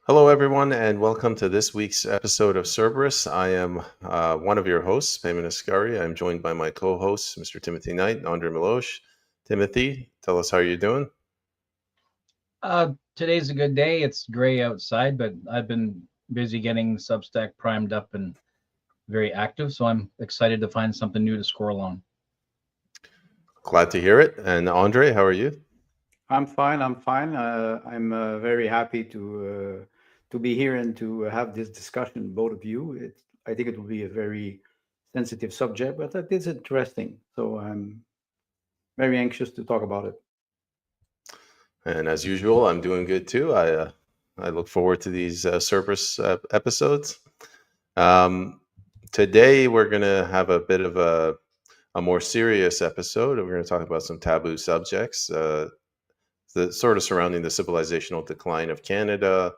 Hello, everyone, and welcome to this week's episode of Cerberus. I am one of your hosts, Feminist. I'm joined by my co-hosts, Mr. Timothy Knight and Andre Milosh. Timothy, tell us how you're doing. Today's a good day. It's gray outside, but I've been busy getting Substack primed up and very active, so I'm excited to find something new to score along. Glad to hear it. And Andre, how are you? I'm fine. I'm very happy to be here and to have this discussion, both of you. I think it will be a very sensitive subject, but that is interesting. So I'm very anxious to talk about it. And as usual, I'm doing good too. I look forward to these Cerberus episodes. Today, we're going to have a bit of a more serious episode. We're going to talk about some taboo subjects. The sort of surrounding the civilizational decline of Canada,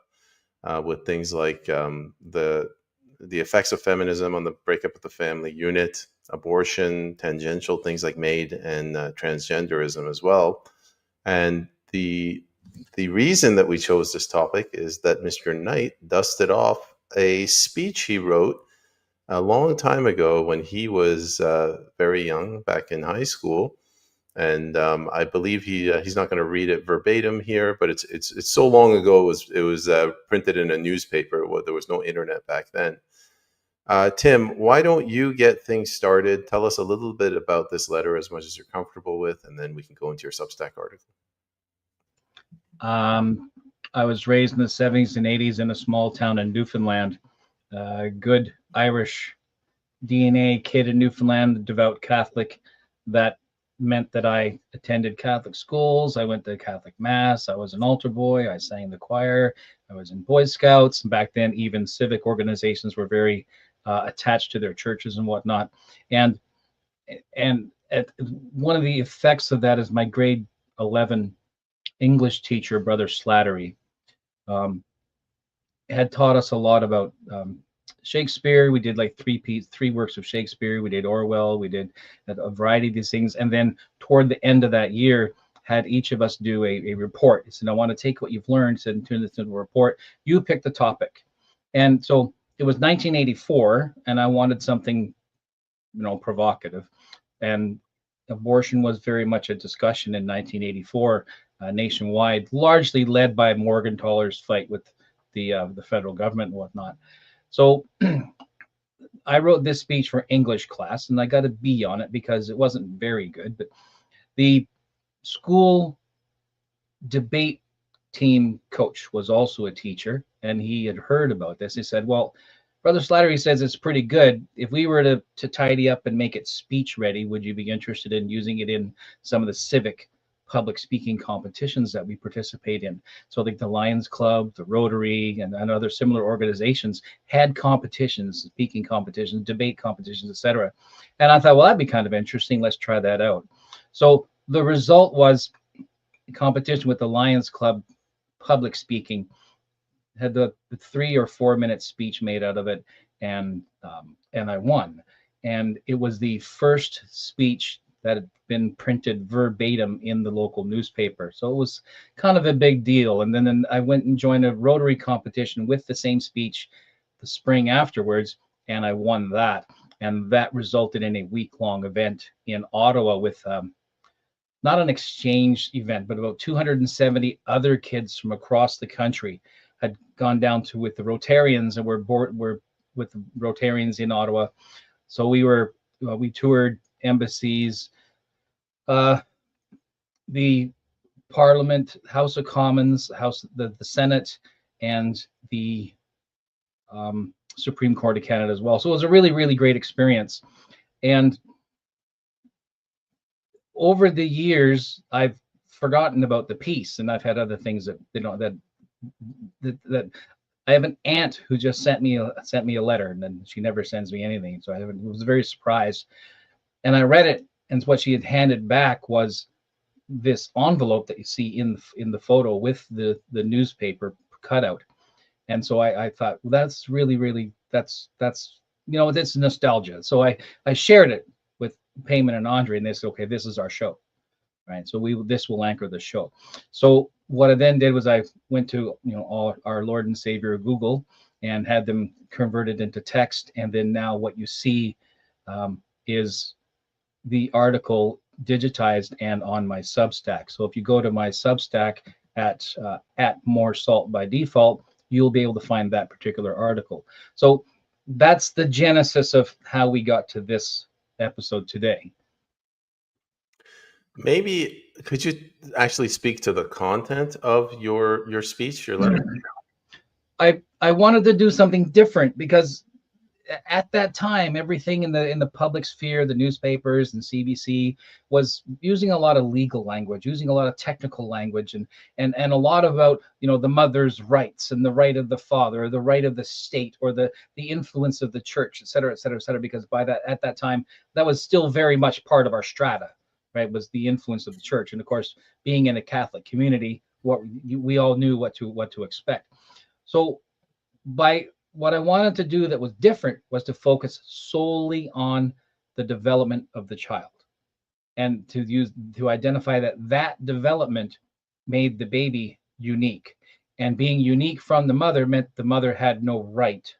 with things like the effects of feminism on the breakup of the family unit, abortion, tangential things like MAID, and transgenderism as well. And the reason that we chose this topic is that Mr. Knight dusted off a speech he wrote a long time ago when he was very young, back in high school. And I believe he's not going to read it verbatim here, but it's so long ago. It was printed in a newspaper. There was no internet back then. Tim, why don't you get things started? Tell us a little bit about this letter, as much as you're comfortable with, and then we can go into your Substack article. I was raised in the 70s and 80s in a small town in Newfoundland. Good Irish DNA kid in Newfoundland, devout Catholic. That meant that I attended Catholic schools. I went to Catholic Mass. I was an altar boy. I sang in the choir. I was in Boy Scouts. Back then, even civic organizations were very attached to their churches and whatnot. And one of the effects of that is my grade 11 English teacher, Brother Slattery, had taught us a lot about Shakespeare. We did like three works of Shakespeare. We did Orwell. We did a variety of these things. And then toward the end of that year, had each of us do a report. He said, I want to take what you've learned and turn this into a report. You pick the topic. And so it was 1984, and I wanted something, provocative. And abortion was very much a discussion in 1984 nationwide, largely led by Morgenthaler's fight with the federal government and whatnot. So I wrote this speech for English class, and I got a B on it because it wasn't very good. But the school debate team coach was also a teacher, and he had heard about this. He said, well, Brother Slattery says it's pretty good. If we were to tidy up and make it speech ready, would you be interested in using it in some of the civic public speaking competitions that we participate in? So like the Lions Club, the Rotary, and other similar organizations had competitions, speaking competitions, debate competitions, etc. And I thought, well, that'd be kind of interesting. Let's try that out. So the result was a competition with the Lions Club public speaking. Had the 3 or 4 minute speech made out of it, and I won. And it was the first speech that had been printed verbatim in the local newspaper. So it was kind of a big deal. And then I went and joined a Rotary competition with the same speech the spring afterwards, and I won that. And that resulted in a week-long event in Ottawa with not an exchange event, but about 270 other kids from across the country had gone down to with the Rotarians, and were with the Rotarians in Ottawa. So we toured embassies, the Parliament, House of Commons, the Senate, and the Supreme Court of Canada as well. So it was a really, really great experience. And over the years, I've forgotten about the piece, and I've had other things that that I have an aunt who just sent me a letter, and then she never sends me anything. So I was very surprised, and I read it, and what she had handed back was this envelope that you see in the photo with the newspaper cutout. And so I thought, well, that's really that's it's nostalgia. So I shared it with Payman and Andre, and they said, okay, this is our show. right? So this will anchor the show. So what I then did was I went to all our Lord and Savior Google and had them converted into text, and then now what you see is the article digitized and on my Substack. So if you go to my Substack at More Salt by default, you'll be able to find that particular article. So that's the genesis of how we got to this episode today. Maybe could you actually speak to the content of your speech, your letter? I wanted to do something different because at that time, everything in the public sphere, the newspapers and CBC, was using a lot of legal language, using a lot of technical language, and a lot about the mother's rights and the right of the father, or the right of the state, or the influence of the church, et cetera, et cetera, et cetera. Because at that time, that was still very much part of our strata, right? Was the influence of the church, and of course, being in a Catholic community, we all knew what to expect. So what I wanted to do that was different was to focus solely on the development of the child, and to identify that development made the baby unique, and being unique from the mother meant the mother had no right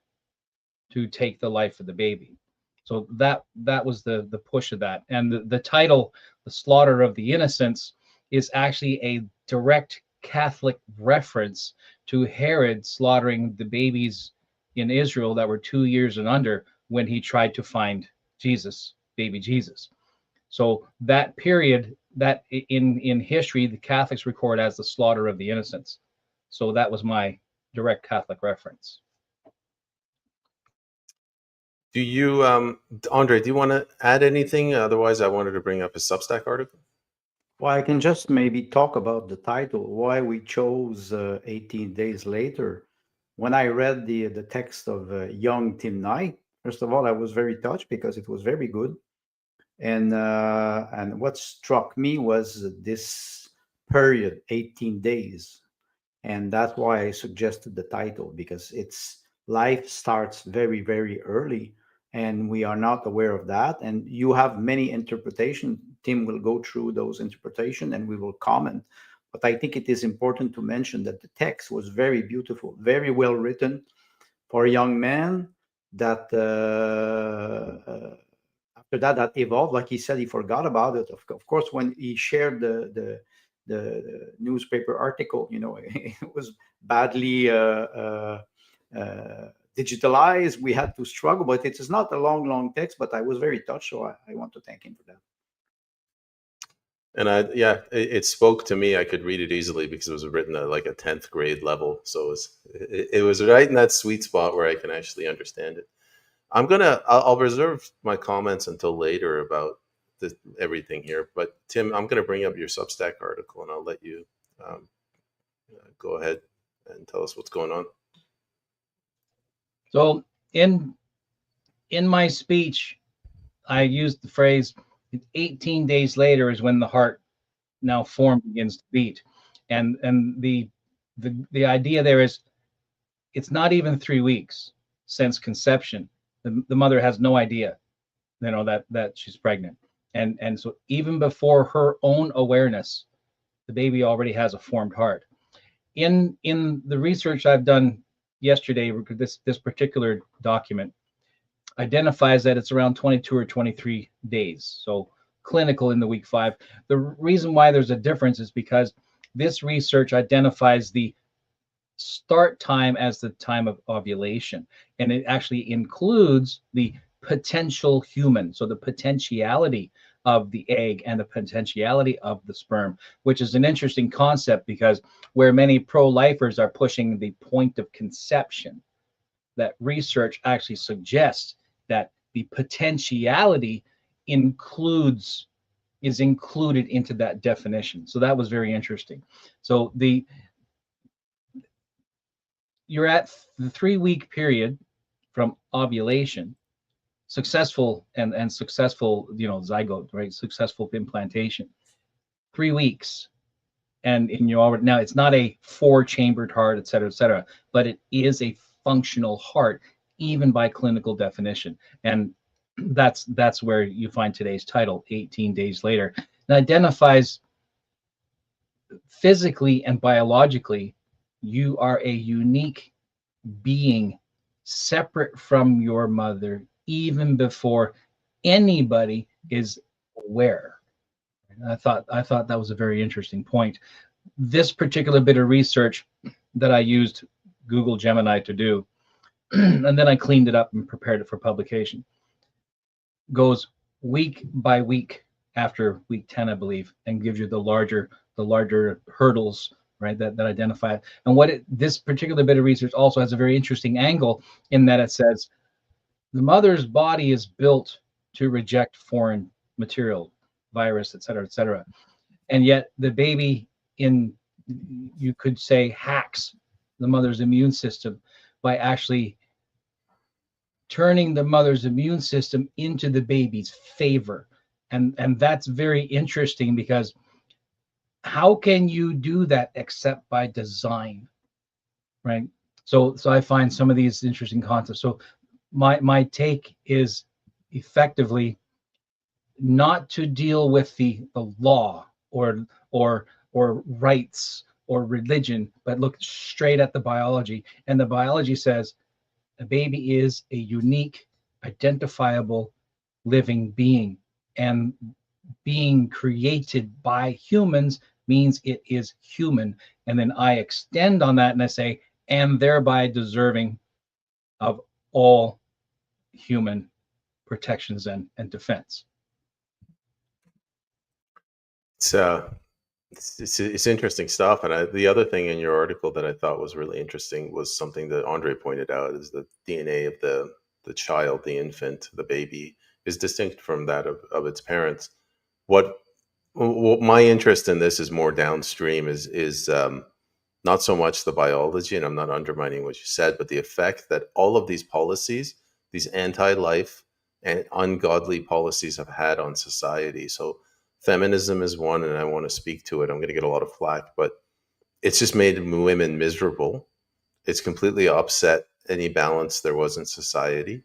to take the life of the baby. So that was the push of that. And the title, The Slaughter of the Innocents, is actually a direct Catholic reference to Herod slaughtering the babies in Israel that were 2 years and under when he tried to find Jesus, baby Jesus. So that period, that in history, the Catholics record as the slaughter of the innocents. So that was my direct Catholic reference. Do you, Andre, do you want to add anything? Otherwise, I wanted to bring up a Substack article. Well, I can just maybe talk about the title, why we chose 18 Days Later. When I read the text of young Tim Knight, first of all, I was very touched because it was very good. And what struck me was this period, 18 days. And that's why I suggested the title, because it's life starts very, very early, and we are not aware of that. And you have many interpretations. Tim will go through those interpretations and we will comment. But I think it is important to mention that the text was very beautiful, very well written for a young man that after that evolved. Like he said, he forgot about it. Of course, when he shared the newspaper article, it was badly digitalized. We had to struggle, but it is not a long text, but I was very touched. So I want to thank him for that. And it spoke to me. I could read it easily because it was written at like a 10th grade level. So it was right in that sweet spot where I can actually understand it. I'll reserve my comments until later about everything here. But Tim, I'm going to bring up your Substack article and I'll let you go ahead and tell us what's going on. So in my speech, I used the phrase 18 days later is when the heart now formed begins to beat. And the idea there is it's not even 3 weeks since conception. The mother has no idea, that she's pregnant. And so even before her own awareness, the baby already has a formed heart. In the research I've done yesterday, this particular document identifies that it's around 22 or 23 days. So clinical in the week 5. The reason why there's a difference is because this research identifies the start time as the time of ovulation, and it actually includes the potential human, so the potentiality of the egg and the potentiality of the sperm, which is an interesting concept because where many pro-lifers are pushing the point of conception, that research actually suggests that the potentiality is included into that definition. So that was very interesting. So you're at the 3-week period from ovulation, successful and successful, zygote, right? Successful implantation, 3 weeks. And you already, now it's not a 4-chambered heart, et cetera, but it is a functional heart, even by clinical definition. And that's where you find today's title, 18 Days Later. It identifies physically and biologically, you are a unique being separate from your mother even before anybody is aware. And I thought that was a very interesting point. This particular bit of research that I used Google Gemini to do, and then I cleaned it up and prepared it for publication, goes week by week after week 10, I believe, and gives you the larger hurdles, right, that identify it. And this particular bit of research also has a very interesting angle in that it says the mother's body is built to reject foreign material, virus, et cetera, and yet the baby, in you could say, hacks the mother's immune system by actually turning the mother's immune system into the baby's favor. And that's very interesting, because how can you do that except by design, right? So I find some of these interesting concepts. So my take is effectively not to deal with the law or rights or religion, but look straight at the biology. And the biology says a baby is a unique, identifiable living being, and being created by humans means it is human. And then I extend on that and I say, and thereby deserving of all human protections and defense. It's interesting stuff. And the other thing in your article that I thought was really interesting was something that Andre pointed out, is the DNA of the child, the infant, the baby, is distinct from that of its parents. What my interest in this is more downstream, is not so much the biology, and I'm not undermining what you said, but the effect that all of these policies, these anti-life and ungodly policies, have had on society. So feminism is one, and I want to speak to it. I'm going to get a lot of flack, but it's just made women miserable. It's completely upset any balance there was in society.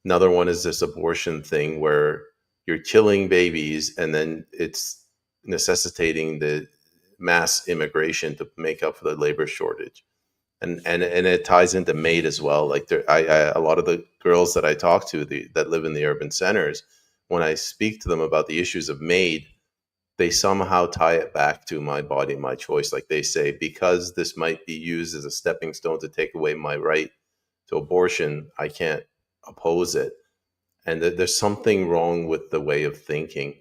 Another one is this abortion thing, where you're killing babies and then it's necessitating the mass immigration to make up for the labor shortage. And it ties into maid as well. Like a lot of the girls that I talk to, that live in the urban centers, when I speak to them about the issues of maid, they somehow tie it back to my body, my choice. Like they say, because this might be used as a stepping stone to take away my right to abortion, I can't oppose it. And there's something wrong with the way of thinking.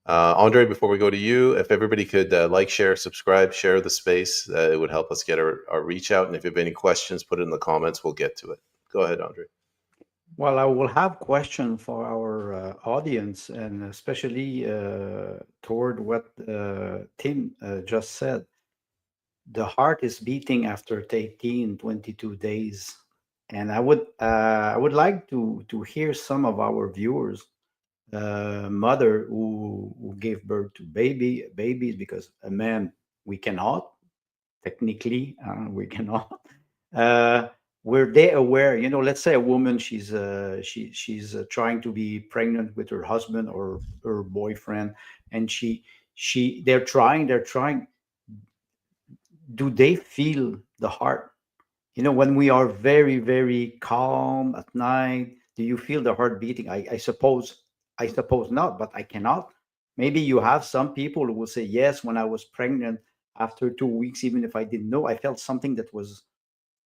Andre, before we go to you, if everybody could like, share, subscribe, share the space, it would help us get our reach out. And if you have any questions, put it in the comments. We'll get to it. Go ahead, Andre. Well, I will have question for our audience, and especially toward what Tim just said. The heart is beating after 18, 22 days. And I would like to hear some of our viewers, mother who gave birth to babies, because a man, we cannot, technically, we cannot. Uh, were they aware? You know, let's say a woman, she's trying to be pregnant with her husband or her boyfriend, and they're trying. Do they feel the heart? You know, when we are very, very calm at night, do you feel the heart beating? I suppose not, but I cannot. Maybe you have some people who will say, yes, when I was pregnant, after 2 weeks, even if I didn't know, I felt something that was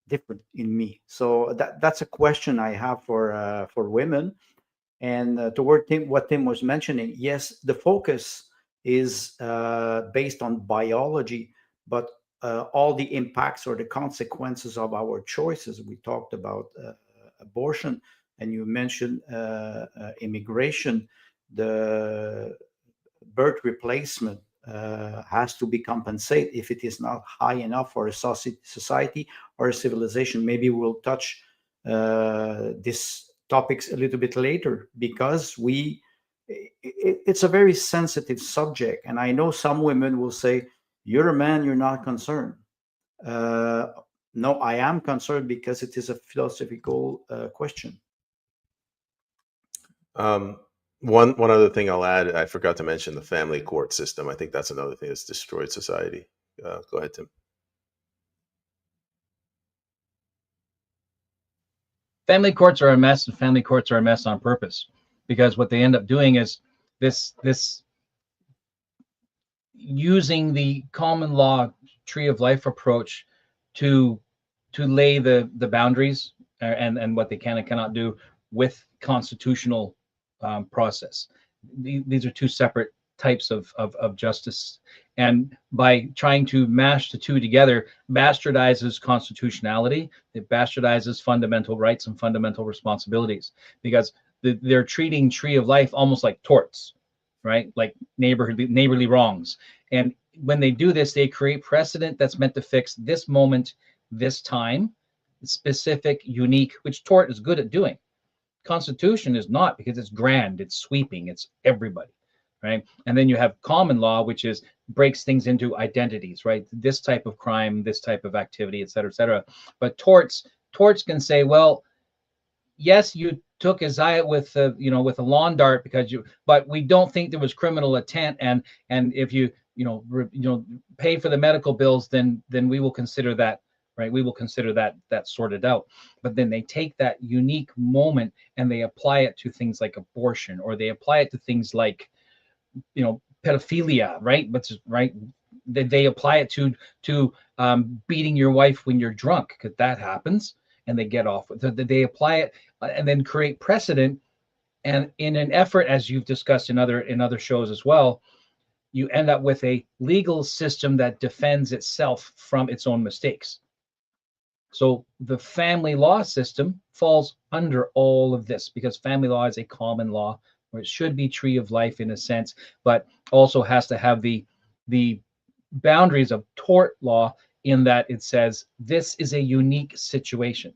different in me. So that's a question I have for women. And toward what Tim was mentioning, yes, the focus is based on biology, but all the impacts or the consequences of our choices. We talked about abortion, and you mentioned immigration. The birth replacement has to be compensated if it is not high enough for a society or a civilization. Maybe we'll touch this topics a little bit later, because it's a very sensitive subject, and I know some women will say, you're a man, you're not concerned. uh, no, I am concerned, because it is a philosophical question. Um, One other thing I'll add, I forgot to mention the family court system. I think that's another thing that's destroyed society. Go ahead, Tim. Family courts are a mess, and family courts are a mess on purpose, because what they end up doing is this using the common law tree of life approach to lay the boundaries and what they can and cannot do with constitutional process. These are two separate types of justice, and by trying to mash the two together, bastardizes constitutionality. It bastardizes fundamental rights and fundamental responsibilities, because they're treating tree of life almost like torts, right? Like neighborly wrongs. And when they do this, they create precedent that's meant to fix this moment, this time, specific, unique, which tort is good at doing. Constitution is not, because it's grand, it's sweeping, it's everybody, right? And then you have common law, which is breaks things into identities, right? This type of crime, this type of activity, et cetera, et cetera. But torts can say, well, yes, you took Isaiah with with a lawn dart because but we don't think there was criminal intent, and if you pay for the medical bills, then we will consider that, right? We will consider that sorted out. But then they take that unique moment and they apply it to things like abortion, or they apply it to things like pedophilia, right? But right, they apply it to beating your wife when you're drunk, because that happens, and they get off with it. They apply it and then create precedent. And in an effort, as you've discussed in other shows as well, you end up with a legal system that defends itself from its own mistakes. So the family law system falls under all of this, because family law is a common law, where it should be tree of life in a sense, but also has to have the boundaries of tort law, in that it says this is a unique situation.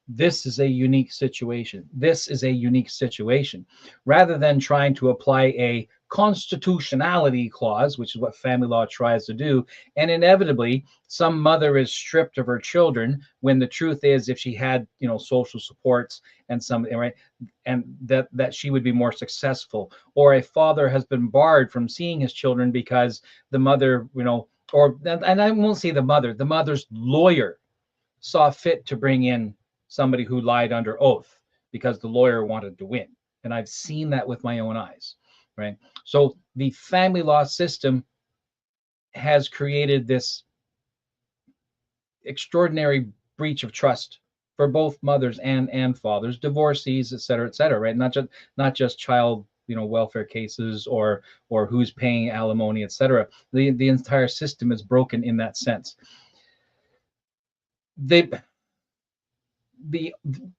This is a unique situation. This is a unique situation, rather than trying to apply a constitutionality clause, which is what family law tries to do. And inevitably, some mother is stripped of her children, when the truth is, if she had, social supports and some, right, and that she would be more successful. Or a father has been barred from seeing his children because the mother, and I won't say the mother's lawyer saw fit to bring in somebody who lied under oath because the lawyer wanted to win. And I've seen that with my own eyes, right? So the family law system has created this extraordinary breach of trust for both mothers and fathers, divorcees, et cetera, right? Not just child welfare cases, or who's paying alimony, et cetera. The entire system is broken in that sense.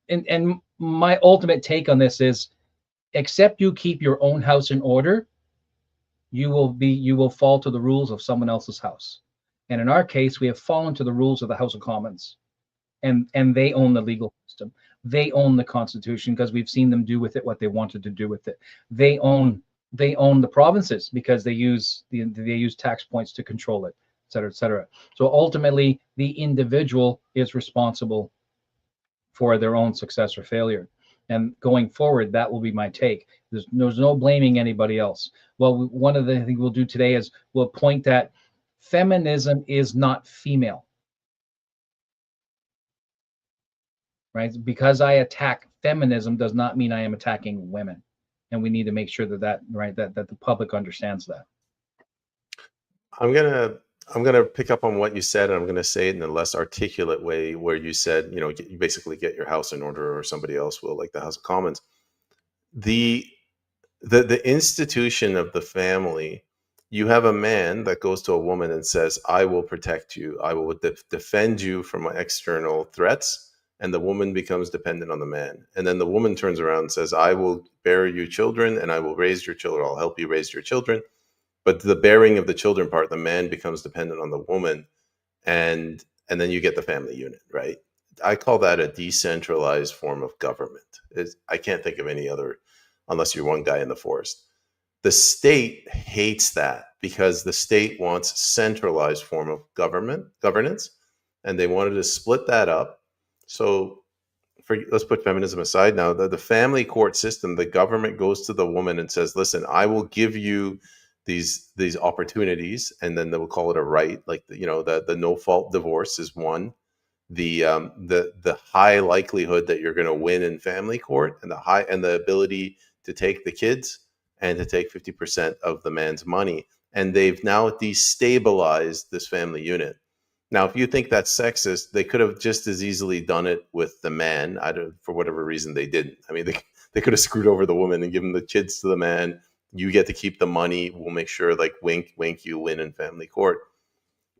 And my ultimate take on this is, except you keep your own house in order, you will fall to the rules of someone else's house. And in our case, we have fallen to the rules of the House of Commons, and they own the legal system. They own the Constitution, because we've seen them do with it what they wanted to do with it. They own the provinces, because they use tax points to control it, et cetera, et cetera. So ultimately, the individual is responsible for their own success or failure. And going forward, that will be my take. There's no blaming anybody else. Well, one of the things we'll do today is we'll point that feminism is not female, right? Because I attack feminism does not mean I am attacking women. And we need to make sure that the public understands that. I'm gonna pick up on what you said, and I'm gonna say it in a less articulate way, where you said, you basically get your house in order, or somebody else will, like the House of Commons. The institution of the family, you have a man that goes to a woman and says, I will protect you, I will defend you from external threats, and the woman becomes dependent on the man. And then the woman turns around and says, I will bear you children, and I will raise your children, I'll help you raise your children. But the bearing of the children part, the man becomes dependent on the woman, and then you get the family unit, right? I call that a decentralized form of government. I can't think of any other, unless you're one guy in the forest. The state hates that, because the state wants centralized form of governance, and they wanted to split that up. So let's put feminism aside now. The family court system, the government goes to the woman and says, "Listen, I will give you these opportunities," and then they will call it a right. Like the no fault divorce is one. The high likelihood that you're going to win in family court, and the ability to take the kids and to take 50% of the man's money, and they've now destabilized this family unit. Now, if you think that's sexist, they could have just as easily done it with the man. I don't, for whatever reason, they didn't. I mean, they could have screwed over the woman and given the kids to the man. You get to keep the money. We'll make sure, like, wink, wink, you win in family court.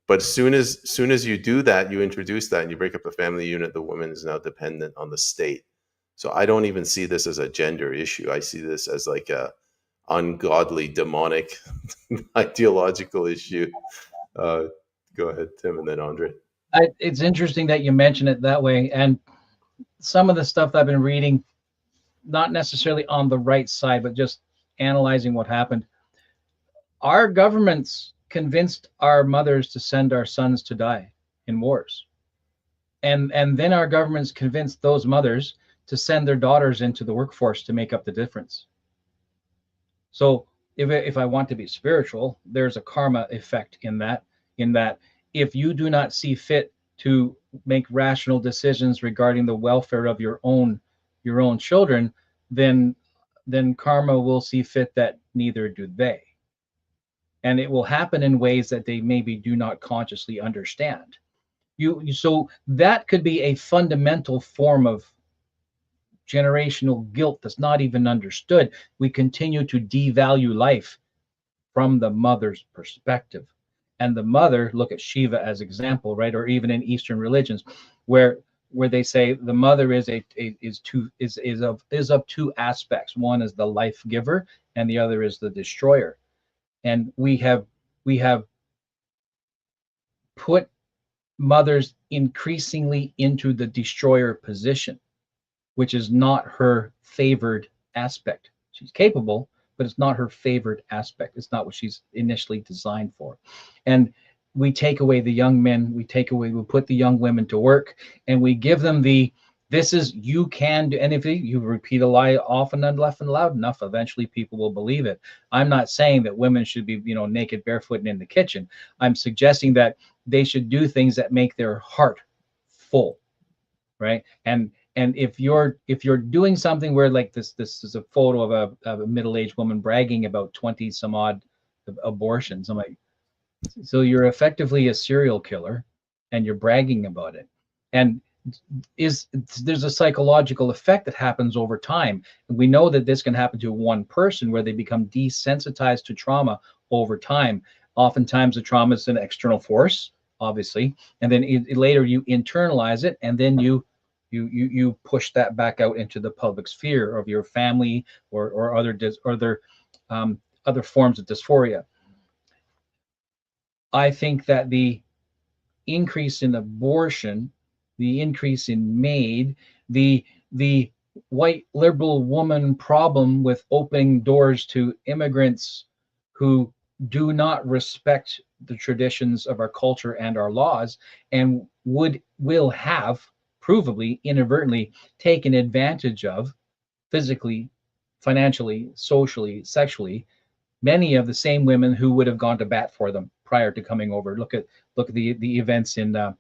But as soon as you do that, you introduce that and you break up the family unit, the woman is now dependent on the state. So I don't even see this as a gender issue. I see this as like a ungodly, demonic, ideological issue. Go ahead, Tim, and then Andre. It's interesting that you mention it that way. And some of the stuff that I've been reading, not necessarily on the right side, but just analyzing what happened. Our governments convinced our mothers to send our sons to die in wars. And then our governments convinced those mothers to send their daughters into the workforce to make up the difference. So if I want to be spiritual, there's a karma effect in that if you do not see fit to make rational decisions regarding the welfare of your own children, then karma will see fit that neither do they. And it will happen in ways that they maybe do not consciously understand. So that could be a fundamental form of generational guilt that's not even understood. We continue to devalue life from the mother's perspective. And the mother, look at Shiva as example, right? Or even in Eastern religions, where they say the mother is of two aspects. One is the life giver, and the other is the destroyer. And we have put mothers increasingly into the destroyer position, which is not her favored aspect. She's capable, but it's not her favored aspect. It's not what she's initially designed for. And we take away the young men, we put the young women to work, and we give them this is, you can do, and if you repeat a lie often and loud enough, eventually people will believe it. I'm not saying that women should be, naked, barefoot, and in the kitchen. I'm suggesting that they should do things that make their heart full, right? And if you're doing something where, like, this is a photo of a middle-aged woman bragging about 20 some odd abortions. I'm like, so you're effectively a serial killer and you're bragging about it. And there's a psychological effect that happens over time. And we know that this can happen to one person where they become desensitized to trauma over time. Oftentimes the trauma is an external force, obviously, and then later you internalize it, and then you push that back out into the public sphere of your family or other forms of dysphoria. I think that the increase in abortion, the increase in MAID, the white liberal woman problem with opening doors to immigrants who do not respect the traditions of our culture and our laws, and will have provably inadvertently taken advantage of physically, financially, socially, sexually, many of the same women who would have gone to bat for them prior to coming over. Look at the events in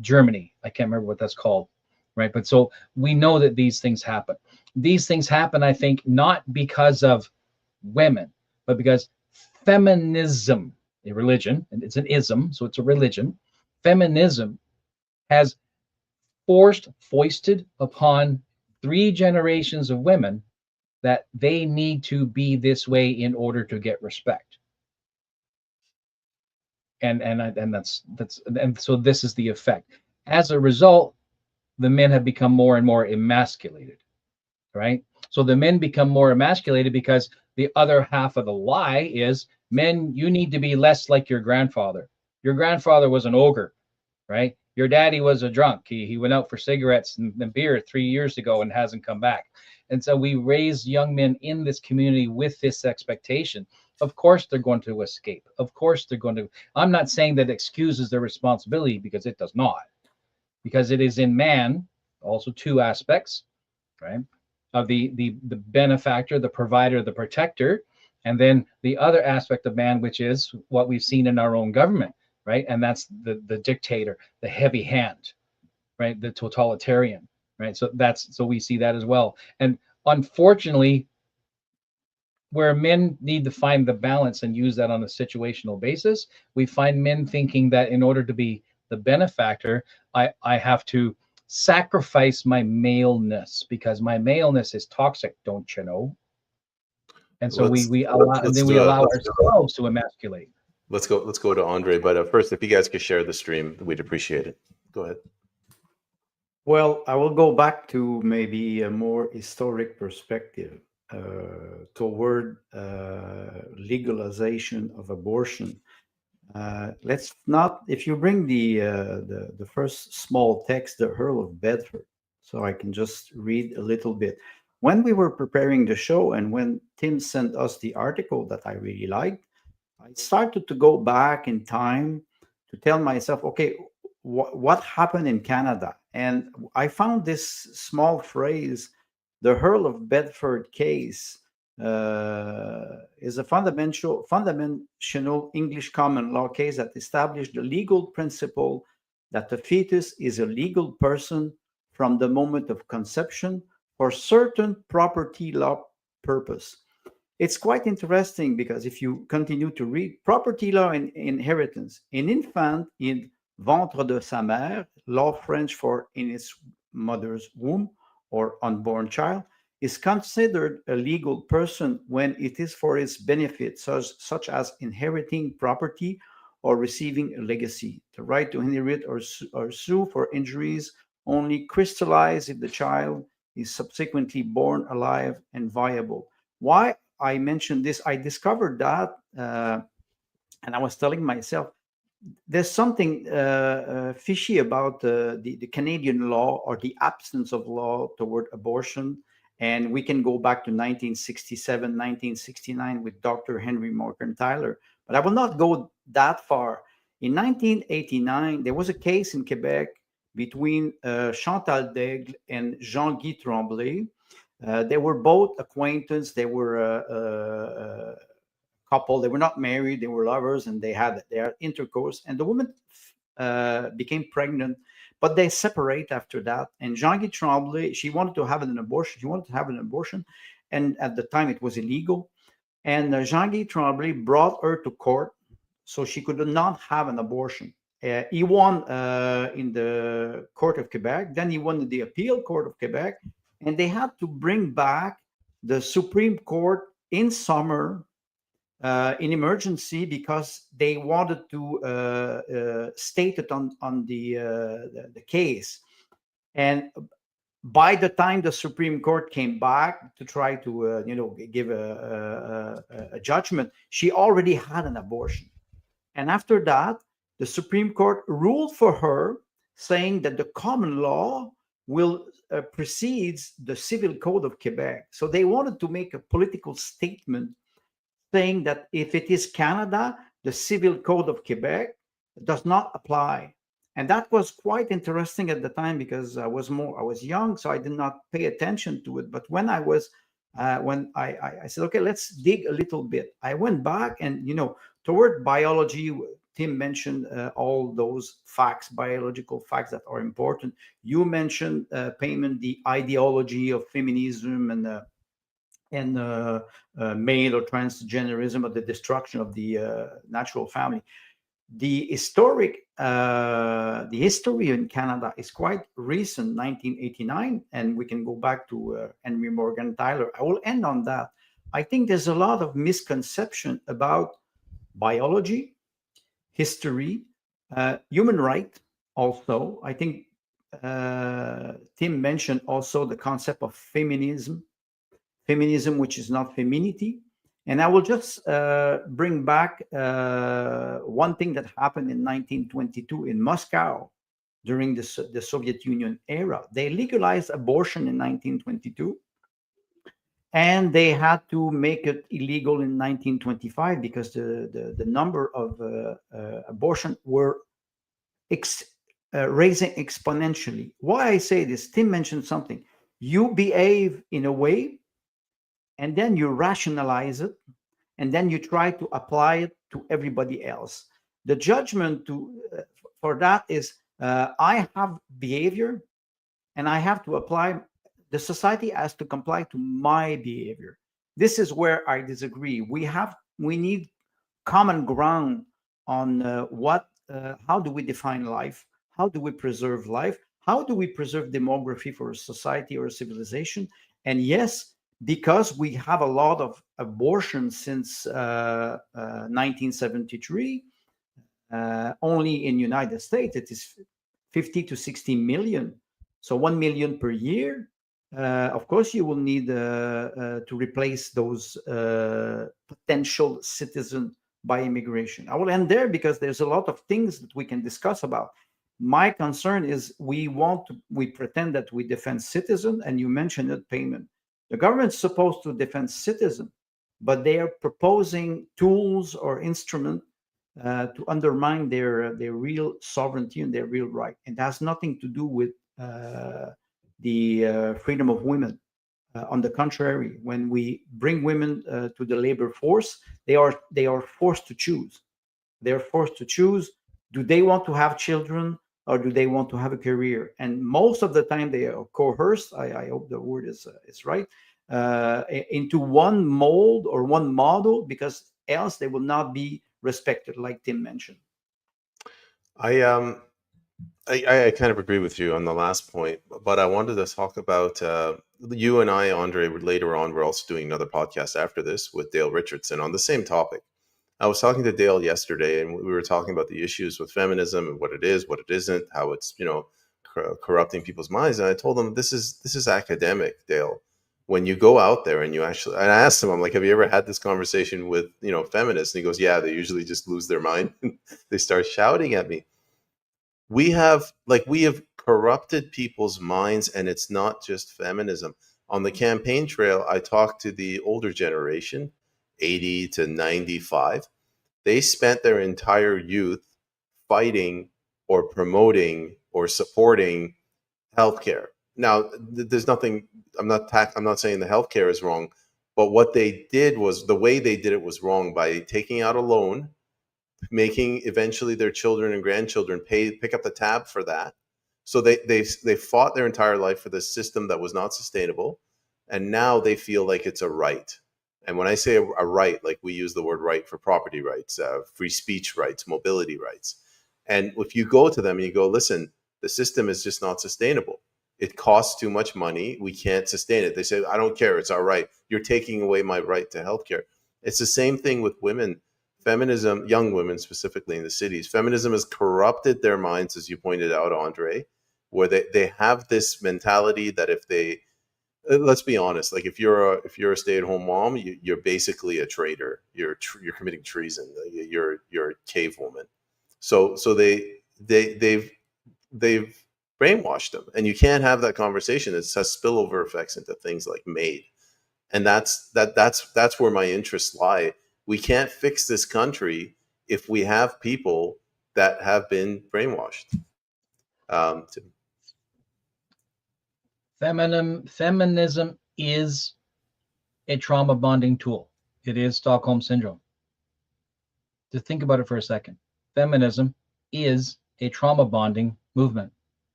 Germany. I can't remember what that's called, right? But so we know that these things happen. These things happen, I think, not because of women, but because feminism, a religion, and it's an ism, so it's a religion. Feminism has foisted upon 3 generations of women that they need to be this way in order to get respect. And so this is the effect. As a result, the men have become more and more emasculated, right? So the men become more emasculated because the other half of the lie is, men, you need to be less like your grandfather. Your grandfather was an ogre, right? Your daddy was a drunk. He went out for cigarettes and beer 3 years ago and hasn't come back. And so we raise young men in this community with this expectation. Of course they're going to escape. Of course they're going to. I'm not saying that excuses their responsibility, because it does not. Because it is in man also two aspects, right? Of the benefactor, the provider, the protector, and then the other aspect of man, which is what we've seen in our own government, right? And that's the dictator, the heavy hand, right? The totalitarian, right? So we see that as well. And unfortunately, where men need to find the balance and use that on a situational basis, we find men thinking that in order to be the benefactor, I have to sacrifice my maleness because my maleness is toxic, don't you know? And so we allow, and then we allow ourselves to emasculate. Let's go to Andre. But first, if you guys could share the stream, we'd appreciate it. Go ahead. Well, I will go back to maybe a more historic perspective toward legalization of abortion. Let's not, if you bring the first small text, the Earl of Bedford, so I can just read a little bit. When we were preparing the show and when Tim sent us the article that I really liked, I started to go back in time to tell myself, okay, what happened in Canada? And I found this small phrase, the Earl of Bedford case, is a fundamental English common law case that established the legal principle that the fetus is a legal person from the moment of conception for certain property law purpose. It's quite interesting because if you continue to read property law and inheritance, an infant in ventre de sa mère, law French for in its mother's womb or unborn child, is considered a legal person when it is for its benefit, such as inheriting property or receiving a legacy. The right to inherit or sue for injuries only crystallize if the child is subsequently born alive and viable. Why I mentioned this, I discovered that, and I was telling myself, there's something fishy about the Canadian law or the absence of law toward abortion. And we can go back to 1967, 1969 with Dr. Henry Morgan Tyler. But I will not go that far. In 1989, there was a case in Quebec between Chantal Daigle and Jean-Guy Tremblay. They were both acquaintances. They were a couple. They were not married. They were lovers, and they had their intercourse. And the woman became pregnant, but they separate after that. And Jean-Guy Tremblay, she wanted to have an abortion. She wanted to have an abortion, and at the time it was illegal. And Jean-Guy Tremblay brought her to court, so she could not have an abortion. He won in the Court of Quebec. Then he won in the Appeal Court of Quebec, and they had to bring back the Supreme Court in summer in emergency because they wanted to state it on the case. And by the time the Supreme Court came back to try to give a judgment, she already had an abortion. And after that, the Supreme Court ruled for her, saying that the common law will precedes the Civil Code of Quebec. So they wanted to make a political statement saying that if it is Canada, the Civil Code of Quebec does not apply. And that was quite interesting at the time because I was young, so I did not pay attention to it. But when I said, okay, let's dig a little bit. I went back and, toward biology, Tim mentioned all those facts, biological facts that are important. You mentioned, Payment, the ideology of feminism and male or transgenderism, or the destruction of the natural family. The history in Canada is quite recent, 1989, and we can go back to Henry Morgan Tyler. I will end on that. I think there's a lot of misconception about biology, history, human right. Also, I think Tim mentioned also the concept of feminism, which is not femininity. And I will just bring back one thing that happened in 1922 in Moscow during the Soviet Union era. They legalized abortion in 1922, and they had to make it illegal in 1925 because the number of abortion were raising exponentially. Why I say this? Tim mentioned something. You behave in a way, and then you rationalize it, and then you try to apply it to everybody else. The judgment for that is I have behavior, and I have to apply. The society has to comply to my behavior. This is where I disagree. We need common ground on how do we define life? How do we preserve life? How do we preserve demography for a society or a civilization? And yes, because we have a lot of abortions since 1973, only in United States it is 50 to 60 million, so 1 million per year. Of course, you will need to replace those potential citizens by immigration. I will end there because there's a lot of things that we can discuss about. My concern is we pretend that we defend citizen, and you mentioned it, payment. The government's supposed to defend citizen, but they are proposing tools or instruments to undermine their real sovereignty and their real right. It has nothing to do with the freedom of women. On the contrary, when we bring women to the labor force, they are forced to choose. They are forced to choose: do they want to have children or do they want to have a career? And most of the time, they are coerced. I hope the word is right, into one mold or one model, because else they will not be respected, like Tim mentioned. I kind of agree with you on the last point, but I wanted to talk about you and I, Andre, later on. We're also doing another podcast after this with Dale Richardson on the same topic. I was talking to Dale yesterday, and we were talking about the issues with feminism and what it is, what it isn't, how it's corrupting people's minds. And I told him this is academic, Dale. When you go out there and and I asked him, I'm like, have you ever had this conversation with feminists? And he goes, yeah, they usually just lose their mind. They start shouting at me. We have corrupted people's minds, and it's not just feminism. On the campaign trail, I talked to the older generation, 80 to 95. They spent their entire youth fighting or promoting or supporting healthcare. Now, there's nothing. I'm not saying the healthcare is wrong, but what they did was, the way they did it was wrong, by taking out a loan, making eventually their children and grandchildren pick up the tab for that. So they fought their entire life for this system that was not sustainable, and now they feel like it's a right. And when I say a right, like we use the word right for property rights, free speech rights, mobility rights. And if you go to them and you go, listen, the system is just not sustainable. It costs too much money. We can't sustain it. They say, I don't care. It's our right. You're taking away my right to healthcare. It's the same thing with women. Feminism, young women specifically in the cities, feminism has corrupted their minds, as you pointed out, Andre, where they have this mentality that if they, let's be honest, like if you're a stay-at-home mom, you're basically a traitor. You're committing treason. You're a cave woman. So they've brainwashed them, and you can't have that conversation. It has spillover effects into things like MAID, and that's where my interests lie. We can't fix this country if we have people that have been brainwashed. Feminism is a trauma bonding tool. It is Stockholm Syndrome. To think about it for a second. Feminism is a trauma bonding movement.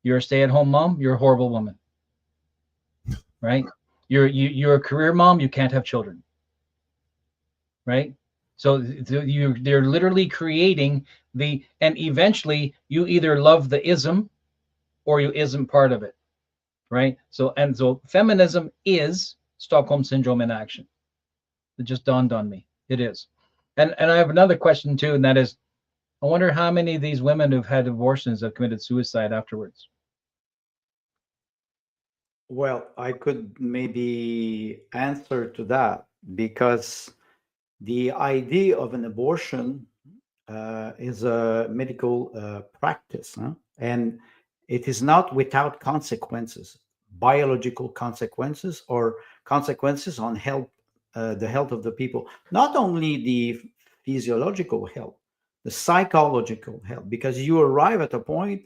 You're a stay-at-home mom, you're a horrible woman. Right? You're a career mom, you can't have children. Right? So they're literally creating and eventually you either love the ism or you isn't part of it. Right? So feminism is Stockholm Syndrome in action. It just dawned on me. It is. And I have another question too, and that is, I wonder how many of these women who've had abortions have committed suicide afterwards. Well, I could maybe answer to that, because the idea of an abortion is a medical practice, huh? And it is not without consequences, biological consequences, or consequences on health, the health of the people. Not only the physiological health, the psychological help, because you arrive at a point,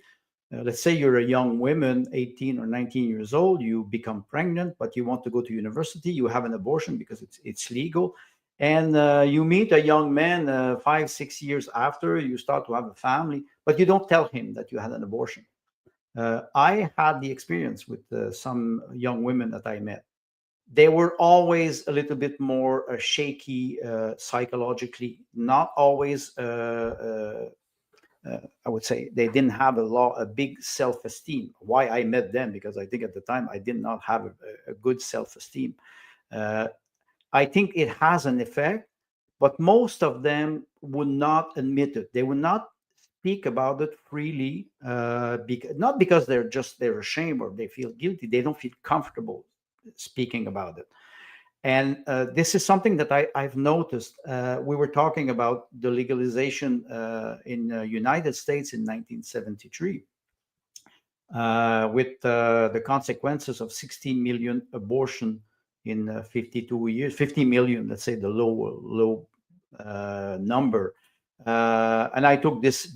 let's say you're a young woman, 18 or 19 years old, you become pregnant, but you want to go to university, you have an abortion because it's legal. And you meet a young man 5, 6 years after, you start to have a family, but you don't tell him that you had an abortion. I had the experience with some young women that I met. They were always a little bit more shaky psychologically, not always I would say they didn't have a big self-esteem. Why I met them? Because I think at the time I did not have a good self-esteem. Uh, I think it has an effect, but most of them would not admit it. They would not speak about it freely, not because they're ashamed or they feel guilty. They don't feel comfortable speaking about it. And this is something that I've noticed. We were talking about the legalization in the United States in 1973, with the consequences of 16 million abortion in 52 years, 50 million, let's say the low number. And I took this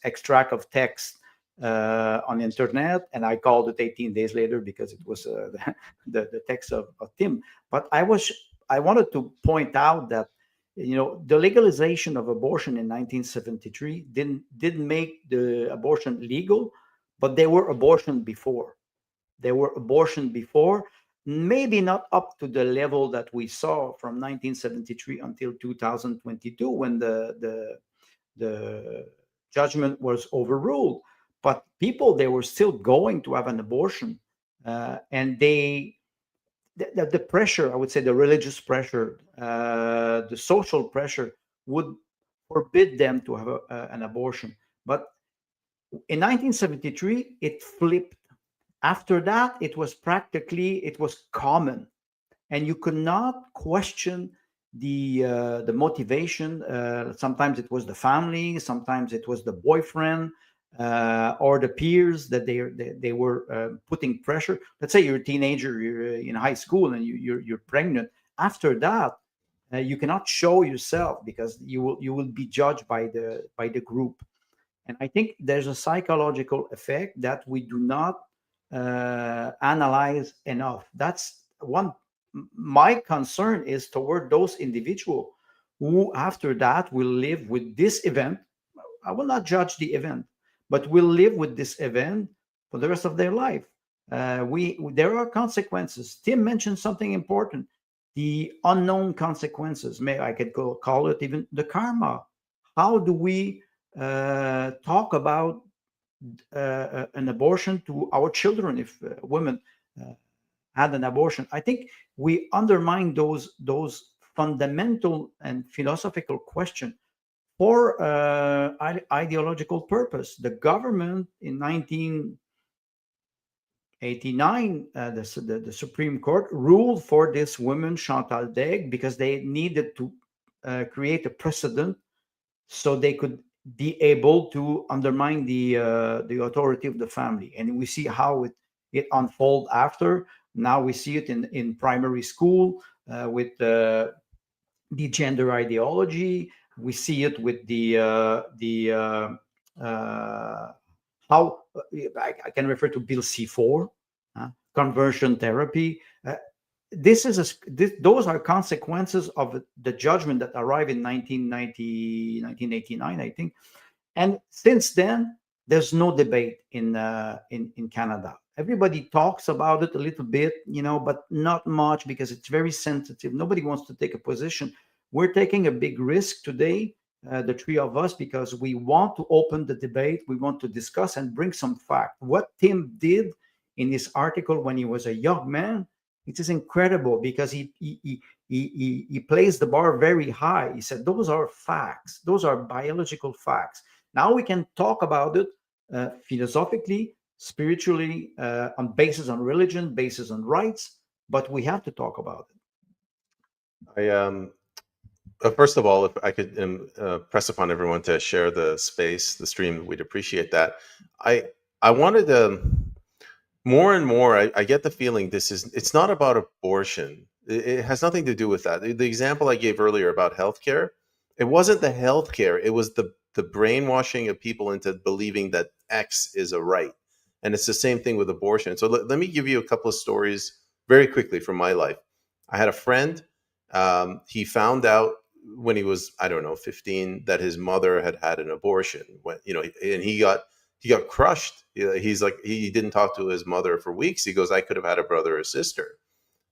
extract of text on internet, and I called it 18 days later because it was the text of Tim. But I wanted to point out that the legalization of abortion in 1973 didn't make the abortion legal, but there were abortion before. There were abortion before, maybe not up to the level that we saw from 1973 until 2022 when the judgment was overruled. But people, they were still going to have an abortion, and the pressure, I would say, the religious pressure, the social pressure would forbid them to have an abortion. But in 1973, it flipped. After that, it was common, and you could not question the motivation. Sometimes it was the family, sometimes it was the boyfriend or the peers that they were putting pressure. Let's say you're a teenager, you're in high school, and you're pregnant. After that, you cannot show yourself because you will be judged by the group. And I think there's a psychological effect that we do not analyze enough. That's one. My concern is toward those individuals who, after that, will live with this event. I will not judge the event, but will live with this event for the rest of their life. There are consequences. Tim mentioned something important: the unknown consequences. I could call it even the karma. How do we talk about an abortion to our children if women had an abortion? I think we undermine those fundamental and philosophical questions for ideological purpose. The government in 1989, the Supreme Court ruled for this woman, Chantal Daigle, because they needed to create a precedent so they could be able to undermine the authority of the family. And we see how it unfold after. Now we see it in primary school with the gender ideology. We see it with how I can refer to Bill C4, conversion therapy. Those are consequences of the judgment that arrived in 1989, I think. And since then, there's no debate in Canada. Everybody talks about it a little bit, but not much because it's very sensitive. Nobody wants to take a position. We're taking a big risk today, the three of us, because we want to open the debate. We want to discuss and bring some fact. What Tim did in his article when he was a young man, it is incredible because he placed the bar very high. He said, those are facts. Those are biological facts. Now we can talk about it philosophically, spiritually, on basis on religion, basis on rights, but we have to talk about it. First of all, if I could press upon everyone to share the space, the stream, we'd appreciate that. I wanted to more and more. I get the feeling it's not about abortion. It has nothing to do with that. The example I gave earlier about healthcare, it wasn't the healthcare, it was the brainwashing of people into believing that X is a right. And it's the same thing with abortion. So let me give you a couple of stories very quickly from my life. I had a friend, he found out when he was, I don't know, 15, that his mother had had an abortion. When, you know, and he got crushed. He's like, he didn't talk to his mother for weeks. He goes, I could have had a brother or sister.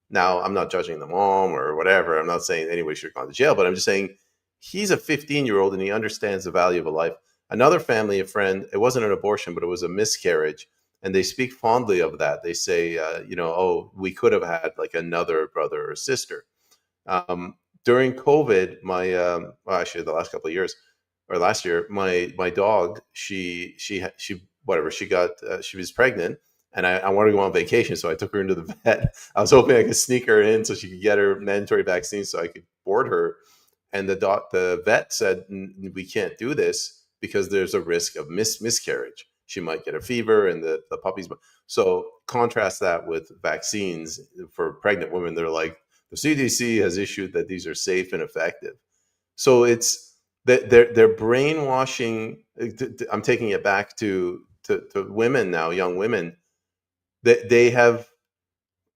Now, I'm not judging the mom or whatever. I'm not saying anybody should have gone to jail, but I'm just saying he's a 15-year-old and he understands the value of a life. Another family, a friend, it wasn't an abortion, but it was a miscarriage. And they speak fondly of that. They say, you know, oh, we could have had like another brother or sister. During COVID, my well, actually the last couple of years or last year, my dog, she whatever, she got she was pregnant, and I wanted to go on vacation, so I took her into the vet. I was hoping I could sneak her in so she could get her mandatory vaccine, so I could board her. And the vet said, we can't do this because there's a risk of miscarriage. She might get a fever, and the puppies. So contrast that with vaccines for pregnant women. They're like, the CDC has issued that these are safe and effective. So it's that they're brainwashing. I'm taking it back to women now, young women, that they have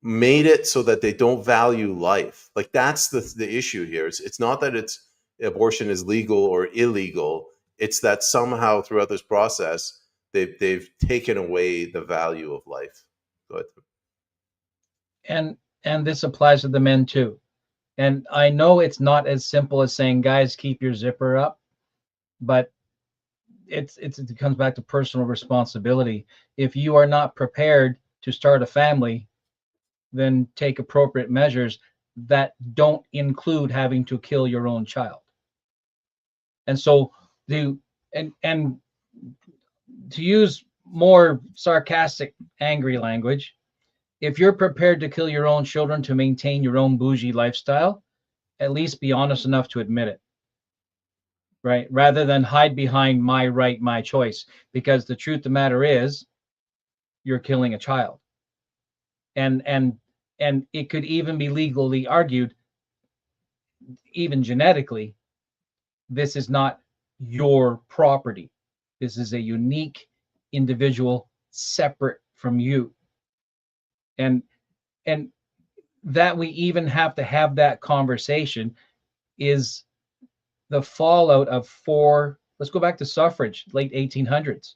made it so that they don't value life. Like that's the issue here. It's not that it's abortion is legal or illegal. It's that somehow throughout this process they've taken away the value of life. Go ahead. And this applies to the men too. And I know it's not as simple as saying, guys, keep your zipper up, but it comes back to personal responsibility. If you are not prepared to start a family, then take appropriate measures that don't include having to kill your own child. And so and to use more sarcastic, angry language, if you're prepared to kill your own children to maintain your own bougie lifestyle, at least be honest enough to admit it, right? Rather than hide behind my right, my choice, because the truth of the matter is you're killing a child. And it could even be legally argued, even genetically, this is not your property. This is a unique individual separate from you. And that we even have to have that conversation is the fallout of let's go back to suffrage, late 1800s,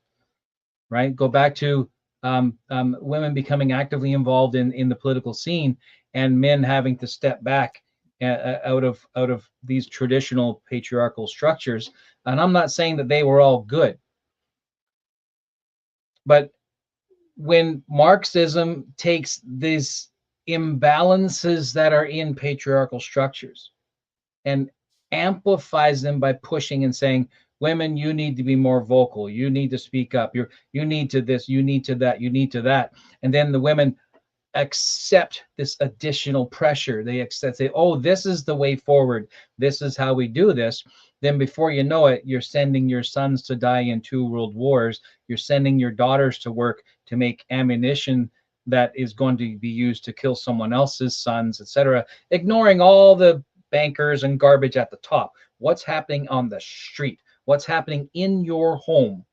right? Go back to women becoming actively involved in the political scene, and men having to step back out of these traditional patriarchal structures. And I'm not saying that they were all good, but when Marxism takes these imbalances that are in patriarchal structures and amplifies them by pushing and saying, women, you need to be more vocal, you need to speak up, you need to this, you need to that, you need to that. And then the women accept this additional pressure. They accept, say, oh, this is the way forward, this is how we do this. Then before you know it, you're sending your sons to die in 2 world wars. You're sending your daughters to work to make ammunition that is going to be used to kill someone else's sons, etc., ignoring all the bankers and garbage at the top. What's happening on the street? What's happening in your home,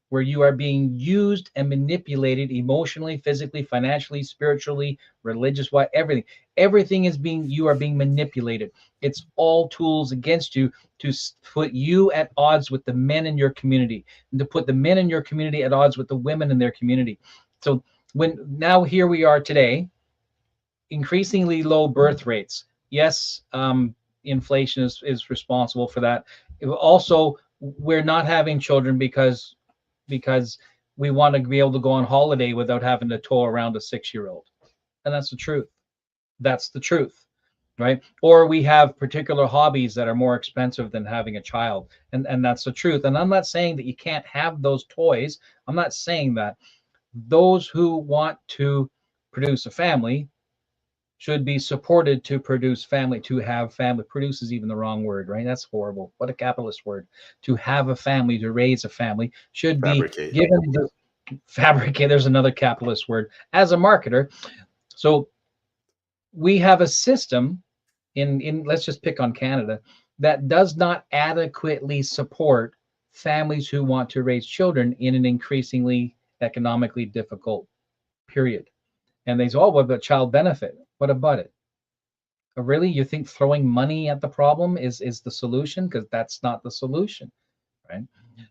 where you are being used and manipulated emotionally, physically, financially, spiritually, religious-wise, everything is you are being manipulated. It's all tools against you to put you at odds with the men in your community, and to put the men in your community at odds with the women in their community. So now here we are today, increasingly low birth rates. Yes, inflation is responsible for that. Also, we're not having children because we want to be able to go on holiday without having to tow around a 6-year-old. And that's the truth. That's the truth, right? Or we have particular hobbies that are more expensive than having a child. And that's the truth. And I'm not saying that you can't have those toys. I'm not saying that. Those who want to produce a family should be supported to produce family, to have family. Produce is even the wrong word, right? That's horrible. What a capitalist word. To have a family, to raise a family, should Fabricate. be given the fabricate. There's another capitalist word. As a marketer, so we have a system in let's just pick on Canada, that does not adequately support families who want to raise children in an increasingly economically difficult period. And they say, oh, what about child benefit? What about it? Really? You think throwing money at the problem is the solution? Because that's not the solution, right?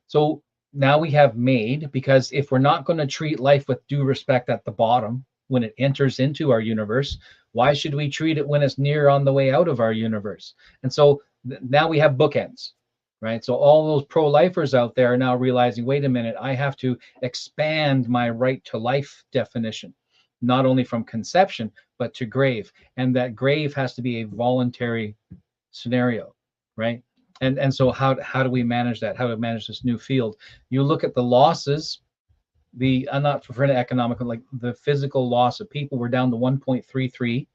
So now we have made, because if we're not going to treat life with due respect at the bottom when it enters into our universe, why should we treat it when it's near on the way out of our universe? And so now we have bookends, right? So all those pro-lifers out there are now realizing, wait a minute, I have to expand my right to life definition, not only from conception, but to grave. And that grave has to be a voluntary scenario, right? And so how do we manage that? How to manage this new field? You look at the losses, I'm not referring to economic, like the physical loss of people. We're down to 1.33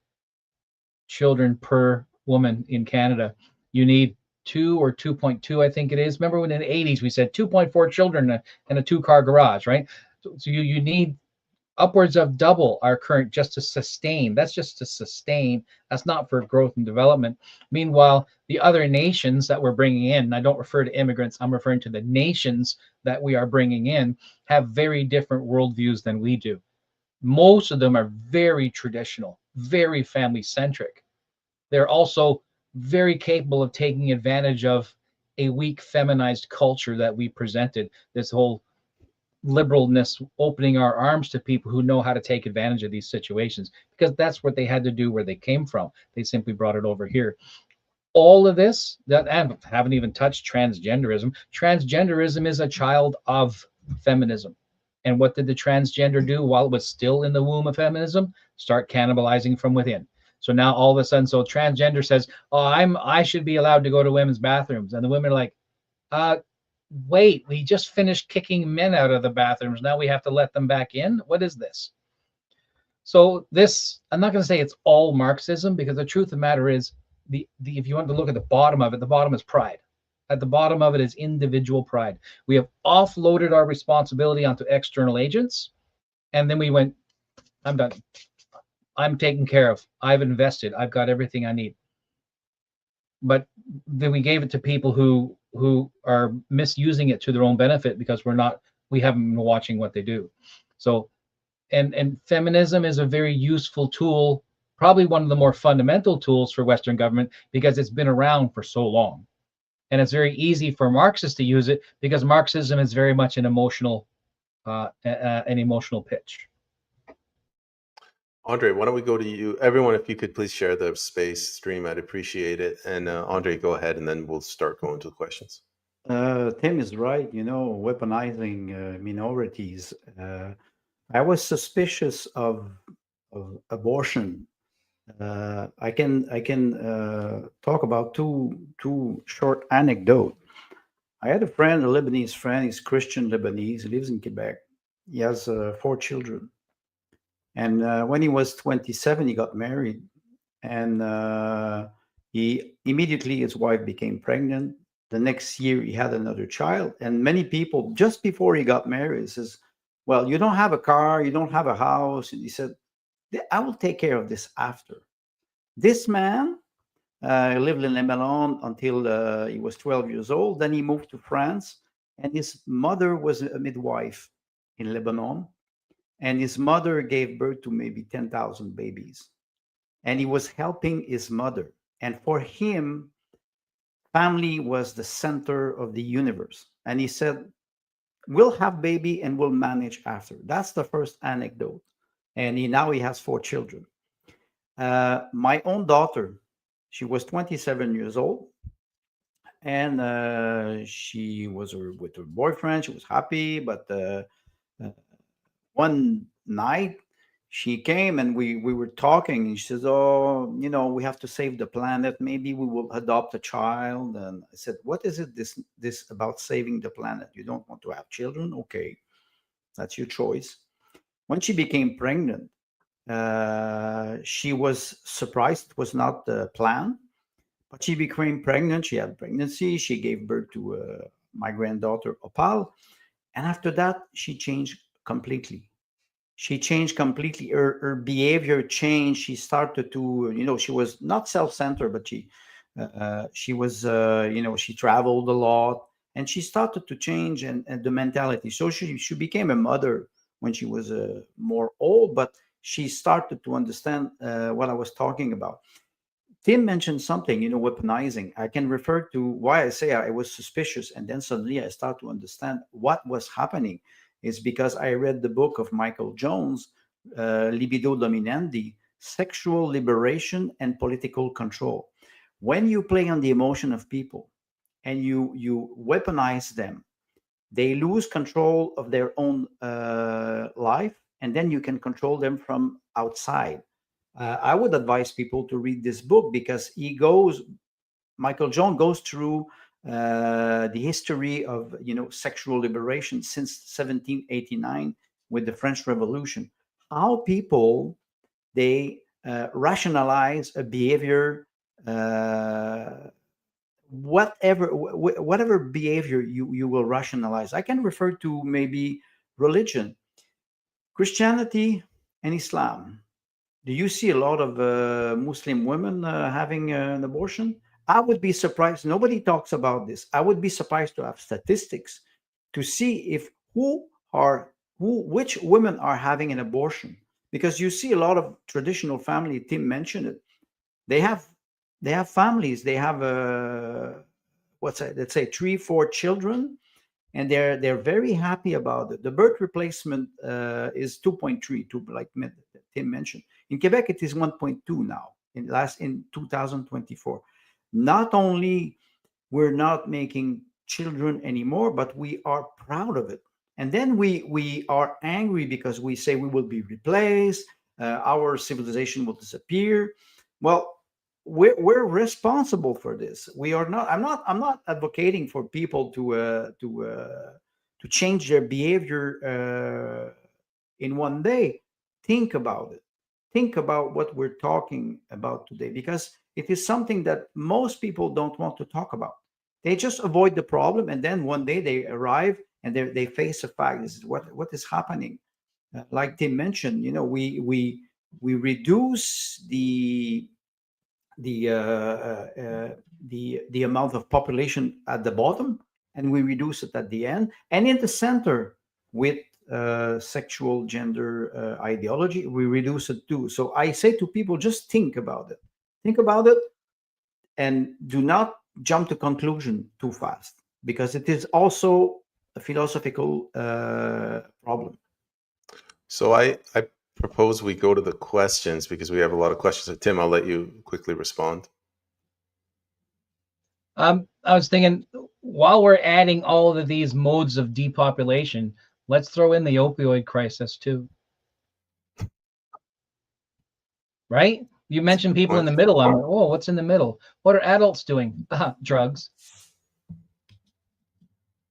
children per woman in Canada. You need 2 or 2.2, I think it is. Remember when in the 80s we said 2.4 children in a 2-car garage, right? So you need upwards of double our current just to sustain. That's just to sustain. That's not for growth and development. Meanwhile, the other nations that we're bringing in, and I don't refer to immigrants, I'm referring to the nations that we are bringing in, have very different worldviews than we do. Most of them are very traditional, very family centric. They're also very capable of taking advantage of a weak feminized culture that we presented. This whole liberalness, opening our arms to people who know how to take advantage of these situations, because that's what they had to do where they came from. They simply brought it over here. All of this, that I haven't even touched transgenderism. Transgenderism is a child of feminism. And what did the transgender do while it was still in the womb of feminism? Start cannibalizing from within. So now all of a sudden, so transgender says, oh, I should be allowed to go to women's bathrooms. And the women are like, wait, we just finished kicking men out of the bathrooms. Now we have to let them back in? What is this? So this, I'm not going to say it's all Marxism, because the truth of the matter is, if you want to look at the bottom of it, the bottom is pride. At the bottom of it is individual pride. We have offloaded our responsibility onto external agents, and then we went, I'm done. I'm taken care of. I've invested. I've got everything I need. But then we gave it to people who are misusing it to their own benefit, because we haven't been watching what they do. So, and feminism is a very useful tool, probably one of the more fundamental tools for Western government, because it's been around for so long. And it's very easy for Marxists to use it, because Marxism is very much an emotional pitch. Andre, why don't we go to you? Everyone, if you could please share the space stream, I'd appreciate it. And Andre, go ahead, and then we'll start going to the questions. Tim is right. Weaponizing minorities. I was suspicious of abortion. I can talk about two short anecdote. I had a friend, a Lebanese friend. He's Christian Lebanese. He lives in Quebec. He has 4 children. And when he was 27, he got married, and he immediately, his wife became pregnant. The next year, he had another child. And many people, just before he got married, says, "Well, you don't have a car, you don't have a house." And he said, "I will take care of this after." This man lived in Lebanon until he was 12 years old. Then he moved to France, and his mother was a midwife in Lebanon. And his mother gave birth to maybe 10,000 babies. And he was helping his mother. And for him, family was the center of the universe. And he said, we'll have baby and we'll manage after. That's the first anecdote. And now he has 4 children. My own daughter, she was 27 years old. And she was with her boyfriend. She was happy, but one night she came and we were talking, and she says, "Oh, we have to save the planet. Maybe we will adopt a child." And I said, "What is it this about saving the planet? You don't want to have children? Okay, that's your choice." When she became pregnant, she was surprised. It was not the plan, but she became pregnant. She had pregnancy. She gave birth to my granddaughter Opal, and after that she changed completely. She changed completely. Her behavior changed. She started to, she was not self-centered, but She was, she traveled a lot, and she started to change and the mentality. So she became a mother when she was more old, but she started to understand what I was talking about. Tim mentioned something, weaponizing. I can refer to why I say I was suspicious, and then suddenly I start to understand what was happening. Is because I read the book of Michael Jones, Libido Dominandi, Sexual Liberation and Political Control. When you play on the emotion of people and you weaponize them, they lose control of their own life, and then you can control them from outside. I would advise people to read this book because Michael Jones goes through the history of sexual liberation since 1789 with the French Revolution. How people they rationalize a behavior, whatever behavior you will rationalize. I can refer to maybe religion, Christianity, and Islam. Do you see a lot of Muslim women having an abortion? I would be surprised. Nobody talks about this. I would be surprised to have statistics to see if which women are having an abortion, because you see a lot of traditional family. Tim mentioned it. They have families. They have let's say 3 4 children, and they're very happy about it. The birth replacement is 2.3, like Tim mentioned. In Quebec, it is 1.2 now. In 2024, not only we're not making children anymore, but we are proud of it. And then we are angry because we say we will be replaced, our civilization will disappear. Well, we're responsible for this. We are not. I'm not advocating for people to change their behavior in one day. Think about it. Think about what we're talking about today, because it is something that most people don't want to talk about. They just avoid the problem, and then one day they arrive and they face a fact. This is what is happening. Like Tim mentioned, we reduce the amount of population at the bottom, and we reduce it at the end, and in the center with sexual gender ideology, we reduce it too. So I say to people, just think about it, and do not jump to conclusion too fast, because it is also a philosophical problem. So I propose we go to the questions because we have a lot of questions. So Tim, I'll let you quickly respond. I was thinking, while we're adding all of these modes of depopulation, let's throw in the opioid crisis too. Right? You mentioned people in the middle. I'm like, oh, what's in the middle? What are adults doing? Drugs.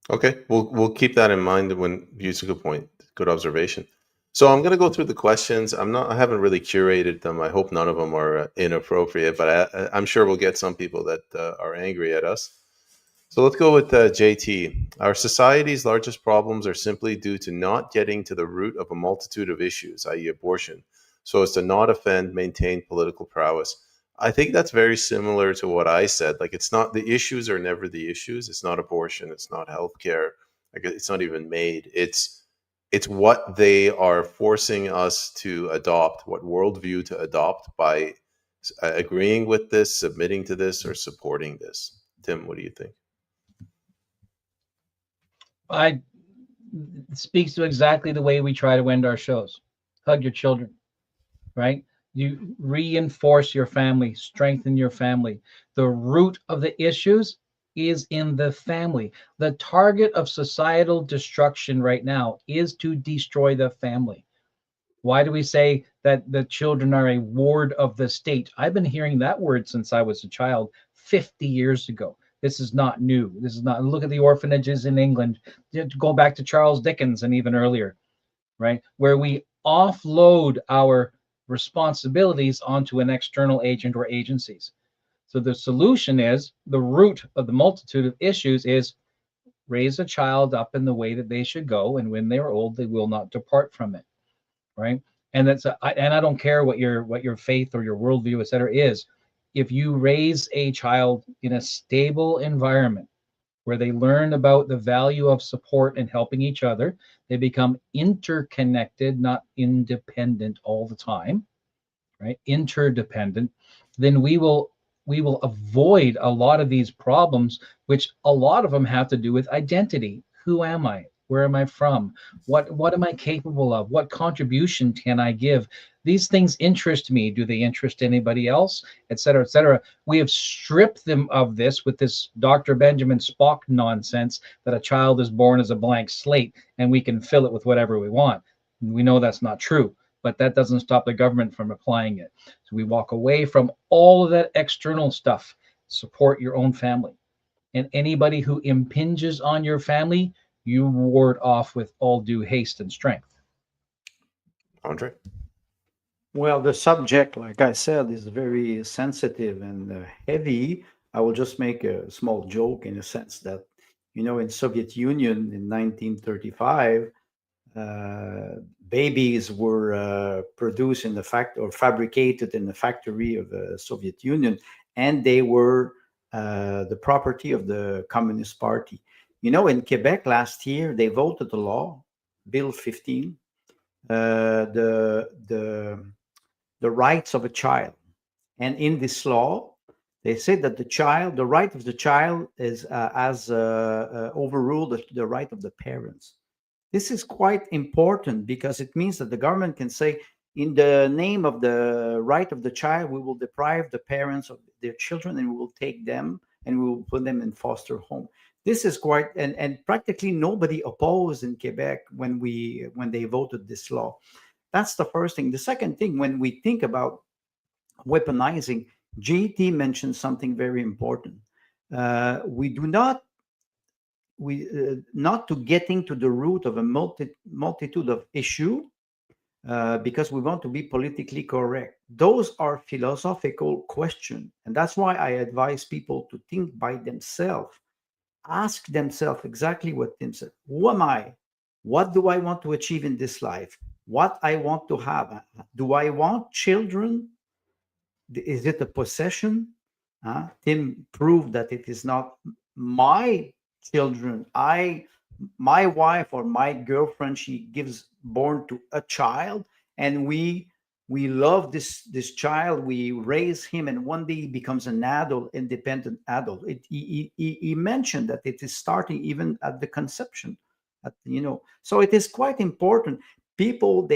Okay, we'll keep that in mind when using a point. Good observation. So I'm going to go through the questions. I haven't really curated them. I hope none of them are inappropriate, but I'm sure we'll get some people that are angry at us. So let's go with JT. Our society's largest problems are simply due to not getting to the root of a multitude of issues, i.e. abortion, so as to not offend, maintain political prowess. I think that's very similar to what I said. Like, it's not, the issues are never the issues. It's not abortion. It's not healthcare. Like, it's not even MAID. It's what they are forcing us to adopt, what worldview to adopt by agreeing with this, submitting to this, or supporting this. Tim, what do you think? It speaks to exactly the way we try to end our shows. Hug your children, right? You reinforce your family, strengthen your family. The root of the issues is in the family. The target of societal destruction right now is to destroy the family. Why do we say that the children are a ward of the state? I've been hearing that word since I was a child 50 years ago. This is not new. This is not, look at the orphanages in England. Go back to Charles Dickens and even earlier, right? Where we offload our responsibilities onto an external agent or agencies. So the solution is, the root of the multitude of issues is raise a child up in the way that they should go, and when they're old, they will not depart from it, right? And and I don't care what your faith or your worldview, et cetera, is. if you raise a child in a stable environment where they learn about the value of support and helping each other, they become interconnected, not independent all the time, right? Interdependent, then we will avoid a lot of these problems, which a lot of them have to do with identity. Who am I? Where am I from? What am I capable of? What contribution can I give? These things interest me. Do they interest anybody else? Et cetera, et cetera. We have stripped them of this with this Dr. Benjamin Spock nonsense that a child is born as a blank slate and we can fill it with whatever we want. We know that's not true, but that doesn't stop the government from applying it. So we walk away from all of that external stuff. Support your own family. And anybody who impinges on your family, you ward off with all due haste and strength. Andre? Well, the subject, like I said, is very sensitive and heavy. I will just make a small joke in a sense that, in Soviet Union in 1935, babies were produced in the or fabricated in the factory of the Soviet Union, and they were the property of the Communist Party. In Quebec last year, they voted a law, Bill 15, the rights of a child. And in this law, they say that the right of the child is as overruled the right of the parents. This is quite important because it means that the government can say, in the name of the right of the child, we will deprive the parents of their children and we will take them and we will put them in foster home. This is quite, and practically nobody opposed in Quebec when they voted this law. That's the first thing. The second thing, when we think about weaponizing, JT mentioned something very important. We do not not to getting to the root of a multitude of issue because we want to be politically correct. Those are philosophical questions, and that's why I advise people to think by themselves. Ask themselves exactly what themselves. Who am I? What do I want to achieve in this life? What I want to have? Do I want children? Is it a possession? Tim proved that it is not my children. My wife or my girlfriend, she gives born to a child, and we love this child. We raise him, and one day he becomes an adult, independent adult. He mentioned that it is starting even at the conception. So it is quite important. People,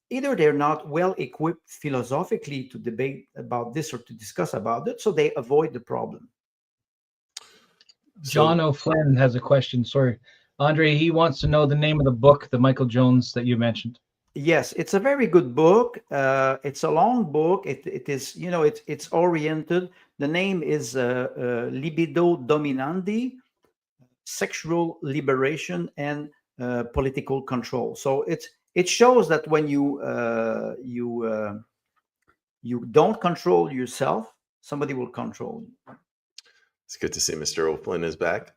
either they're not well equipped philosophically to debate about this or to discuss about it, so they avoid the problem. John O'Flynn has a question. Sorry, Andre, he wants to know the name of the book, the Michael Jones that you mentioned. Yes, it's a very good book. It's a long book. It is, it's oriented. The name is Libido Dominandi, Sexual Liberation and Political Control. So it shows that when you don't control yourself, somebody will control you. It's good to see Mr. O'Flynn is back.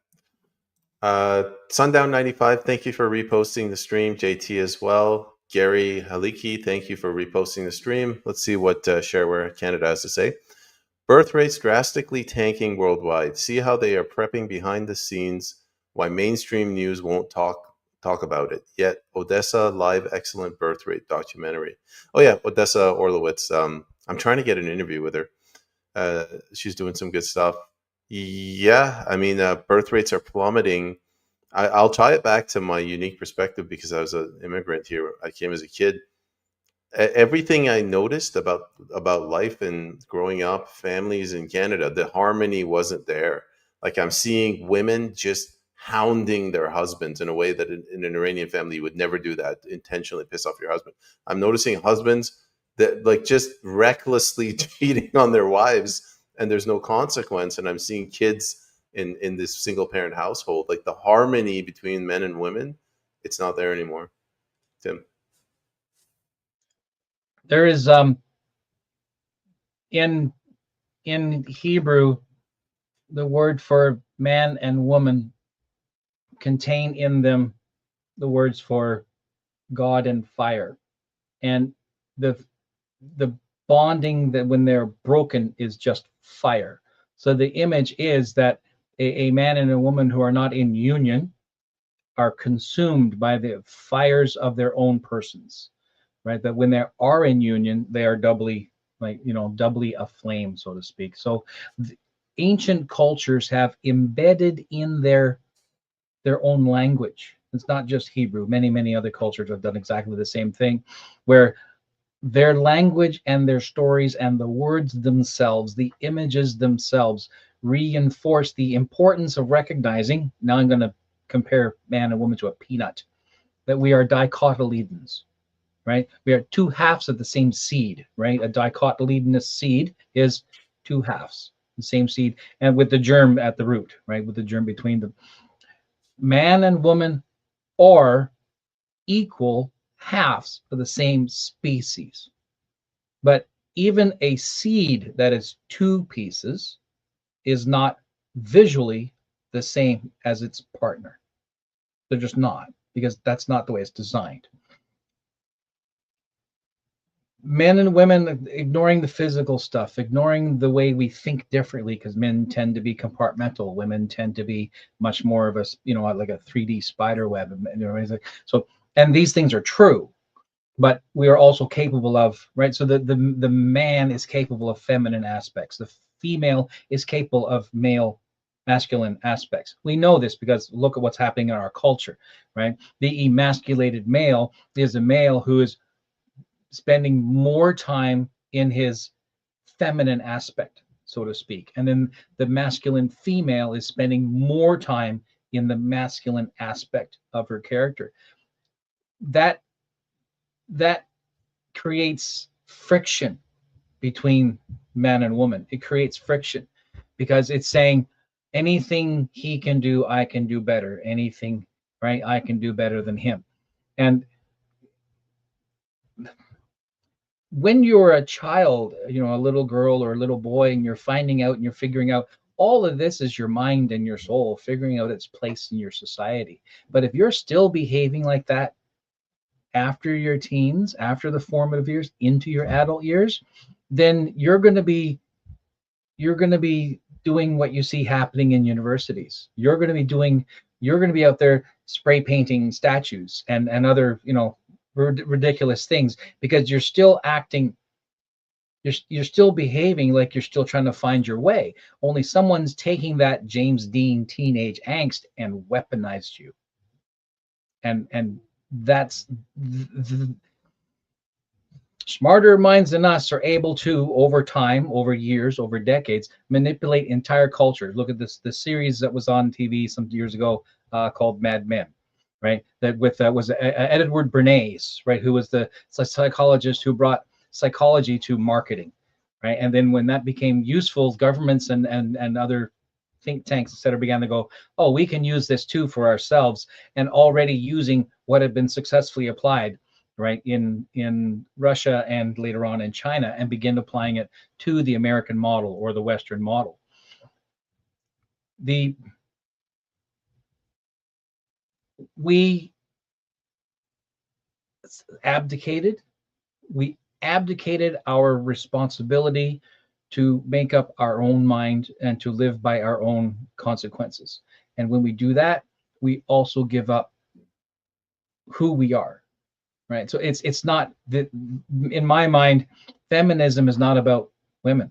Sundown 95, thank you for reposting the stream. JT as well. Gary Haliki, thank you for reposting the stream. Let's see what Shareware Canada has to say. Birth rates drastically tanking worldwide. See how they are prepping behind the scenes. Why mainstream news won't talk about it. Yet Odessa live excellent birth rate documentary. Oh yeah, Odessa Orlowitz. I'm trying to get an interview with her. She's doing some good stuff. Yeah, I mean, birth rates are plummeting. I'll tie it back to my unique perspective because I was an immigrant here. I came as a kid. Everything I noticed about life and growing up, families in Canada, the harmony wasn't there. Like I'm seeing women just hounding their husbands in a way that in an Iranian family you would never do that, intentionally piss off your husband. I'm noticing husbands that like just recklessly cheating on their wives and there's no consequence. And I'm seeing kids in this single parent household, like the harmony between men and women, it's not there anymore. Tim. There is in Hebrew, the word for man and woman contain in them the words for God and fire, and the bonding that when they're broken is just fire. So the image is that a man and a woman who are not in union are consumed by the fires of their own persons, right? That when they are in union, they are doubly, like, doubly aflame, so to speak. So ancient cultures have embedded in their own language. It's not just Hebrew. Many other cultures have done exactly the same thing, where their language and their stories and the words themselves, the images themselves, reinforce the importance of recognizing. Now I'm going to compare man and woman to a peanut, that we are dicotyledons, right? We are two halves of the same seed, right? A dicotyledonous seed is two halves, the same seed, and with the germ at the root, right? With the germ between them. Man and woman are equal halves of the same species. But even a seed that is two pieces is not visually the same as its partner. They're just not, because that's not the way it's designed. Men and women, ignoring the physical stuff, ignoring the way we think differently, because men tend to be compartmental, women tend to be much more of a, like a 3D spider web. So, and these things are true, but we are also capable of, right? So the man is capable of feminine aspects. The female is capable of masculine aspects. We know this because look at what's happening in our culture, right? The emasculated male is a male who is spending more time in his feminine aspect, so to speak. And then the masculine female is spending more time in the masculine aspect of her character. That creates friction between man and woman. It creates friction because it's saying anything he can do, I can do better. Anything, right? I can do better than him. And when you're a child, a little girl or a little boy, and you're finding out and you're figuring out, all of this is your mind and your soul figuring out its place in your society. But if you're still behaving like that after your teens, after the formative years, into your adult years, then you're going to be doing what you see happening in universities. You're going to be out there spray painting statues and other, ridiculous things, because you're still acting, you're still behaving like you're still trying to find your way. Only someone's taking that James Dean teenage angst and weaponized you. And that's smarter minds than us are able to, over time, over years, over decades, manipulate entire cultures. Look at the series that was on TV some years ago called Mad Men, right? That was Edward Bernays, right? Who was the psychologist who brought psychology to marketing, right? And then when that became useful, governments and other think tanks, etc., began to go, oh, we can use this too for ourselves, and already using what had been successfully applied, right, in Russia and later on in China, and begin applying it to the American model or the Western model. We abdicated our responsibility to make up our own mind and to live by our own consequences. And when we do that, we also give up who we are. Right. So it's not that, in my mind, feminism is not about women.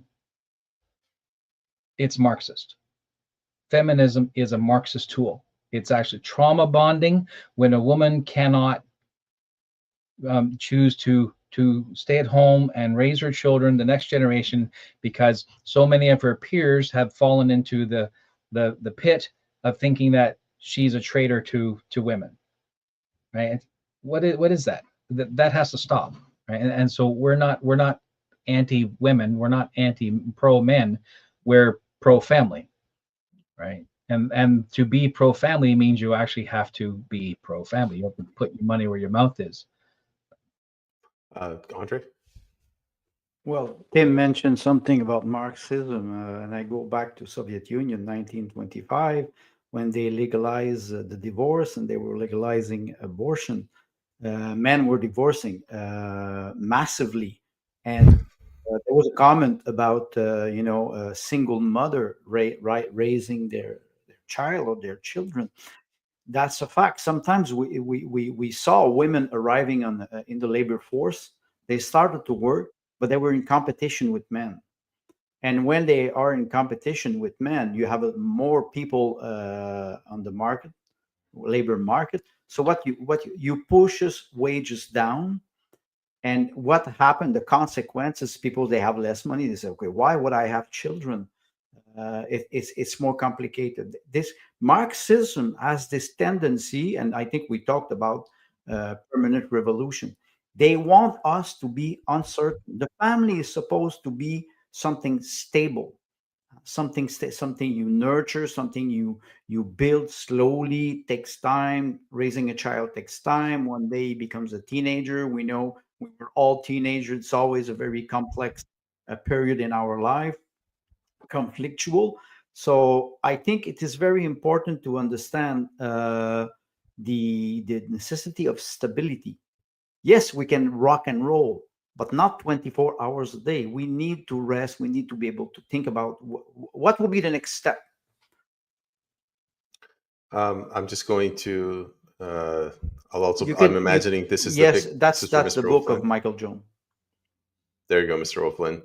It's Marxist. Feminism is a Marxist tool. It's actually trauma bonding when a woman cannot choose to stay at home and raise her children, the next generation, because so many of her peers have fallen into the pit of thinking that she's a traitor to women. Right. What is that? That has to stop, right? And so we're not anti-women, we're not pro-men, we're pro-family, right? And to be pro-family means you actually have to be pro-family. You have to put your money where your mouth is. Andre? Well, Tim mentioned something about Marxism, and I go back to Soviet Union, 1925, when they legalized the divorce and they were legalizing abortion. Men were divorcing massively, and there was a comment about a single mother raising their child or their children. That's a fact. Sometimes we saw women arriving in the labor force. They started to work, but they were in competition with men. And when they are in competition with men, you have more people on the market, labor market. So you pushes wages down, and what happened? The consequences: people, they have less money. They say, okay, why would I have children? It's more complicated. This Marxism has this tendency, and I think we talked about permanent revolution. They want us to be uncertain. The family is supposed to be something stable, something you nurture, something you build slowly. Takes time. Raising a child takes time. One day he becomes a teenager. We know we were all teenagers. It's always a very complex period in our life, conflictual. So I think it is very important to understand the necessity of stability. Yes, we can rock and roll, but not 24 hours a day. We need to rest. We need to be able to think about what will be the next step. I'm just going to. I'll also. You I'm can, imagining this is the yes, big. This that's is for that's the Mr. book of O'Flynn. Michael Jones. There you go, Mr. O'Flynn.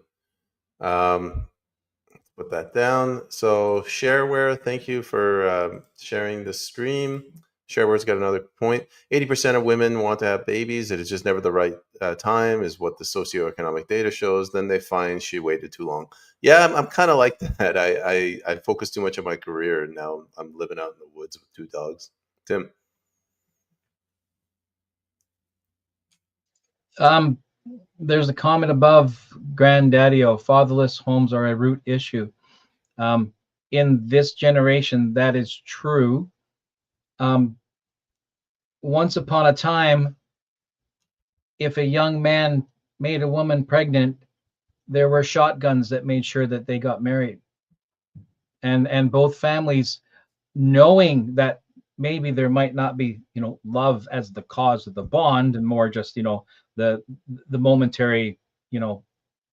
Put that down. So shareware, thank you for sharing the stream. Shareware's got another point. 80% of women want to have babies. It is just never the right time, is what the socioeconomic data shows. Then they find she waited too long. Yeah, I'm kind of like that. I focused too much on my career, and now I'm living out in the woods with 2 dogs. Tim. There's a comment above, Granddaddy-o, fatherless homes are a root issue. In this generation, that is true. Once upon a time, if a young man made a woman pregnant, there were shotguns that made sure that they got married. And both families, knowing that maybe there might not be, love as the cause of the bond, and more just, the momentary,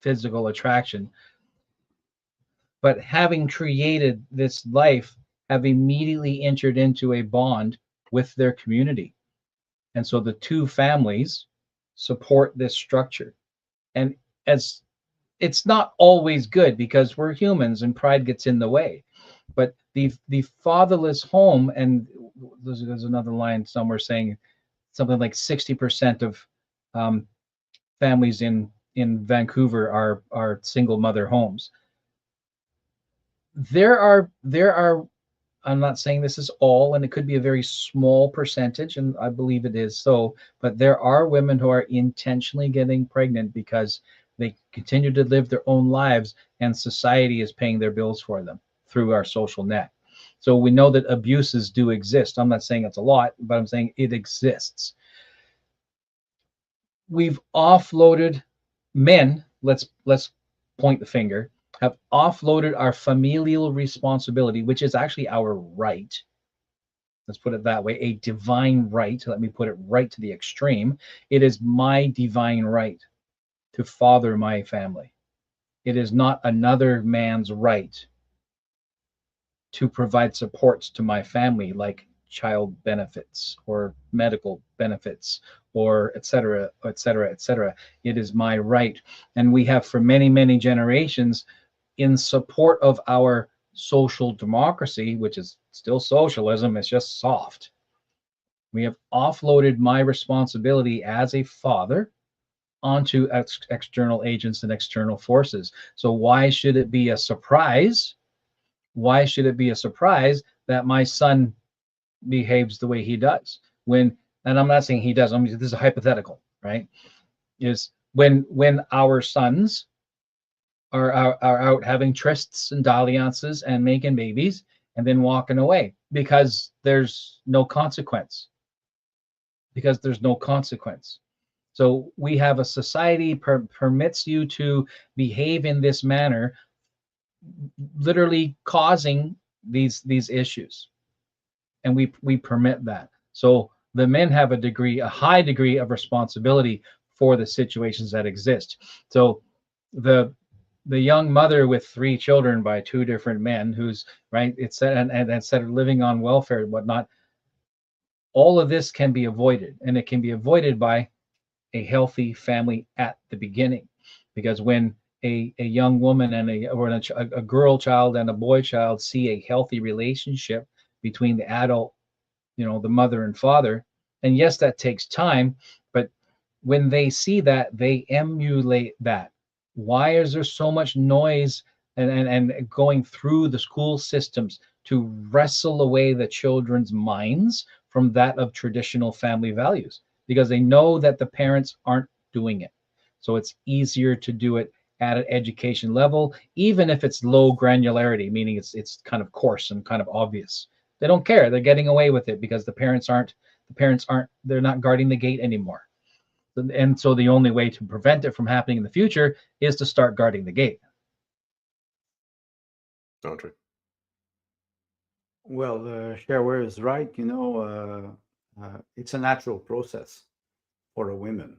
physical attraction, but having created this life, have immediately entered into a bond with their community. And so the two families support this structure. And as it's not always good, because we're humans and pride gets in the way. But the fatherless home, and there's another line somewhere saying something like 60% of families in Vancouver are single mother homes. There are I'm not saying this is all, and it could be a very small percentage, and I believe it is so, but there are women who are intentionally getting pregnant because they continue to live their own lives and society is paying their bills for them through our social net. So we know that abuses do exist. I'm not saying it's a lot, but I'm saying it exists. We've offloaded men, let's point the finger, have offloaded our familial responsibility, which is actually our right. Let's put it that way, a divine right. Let me put it right to the extreme. It is my divine right to father my family. It is not another man's right to provide supports to my family, like child benefits or medical benefits or et cetera, et cetera, et cetera. It is my right. And we have for many, many generations, in support of our social democracy, which is still socialism, it's just soft. We have offloaded my responsibility as a father onto external agents and external forces. So why should it be a surprise? Why should it be a surprise that my son behaves the way he does? And I'm not saying he does, this is a hypothetical, right? Is when our sons are out having trysts and dalliances and making babies and then walking away because there's no consequence. Because there's no consequence. So we have a society permits you to behave in this manner, literally causing these issues, and we permit that. So the men have a high degree of responsibility for the situations that exist. So the young mother with 3 children by 2 different men, who's right, it's and instead of living on welfare and whatnot, all of this can be avoided, and it can be avoided by a healthy family at the beginning. Because when a young woman and a girl child and a boy child see a healthy relationship between the adult, the mother and father, and yes, that takes time, but when they see that, they emulate that. Why is there so much noise and going through the school systems to wrestle away the children's minds from that of traditional family values? Because they know that the parents aren't doing it. So it's easier to do it at an education level, even if it's low granularity, meaning it's kind of coarse and kind of obvious. They don't care. They're getting away with it because they're not guarding the gate anymore. And so the only way to prevent it from happening in the future is to start guarding the gate. Andre. Well, Shareware is right. It's a natural process for a woman.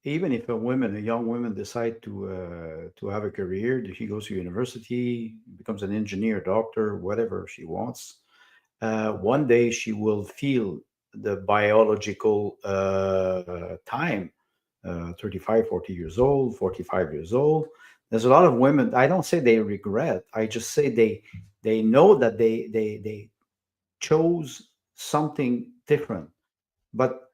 Even if a young woman decide to have a career, she goes to university, becomes an engineer, doctor, whatever she wants. One day she will feel the biological time, 35, 40 years old, 45 years old. There's a lot of women. I don't say they regret. I just say they know that they chose something different. But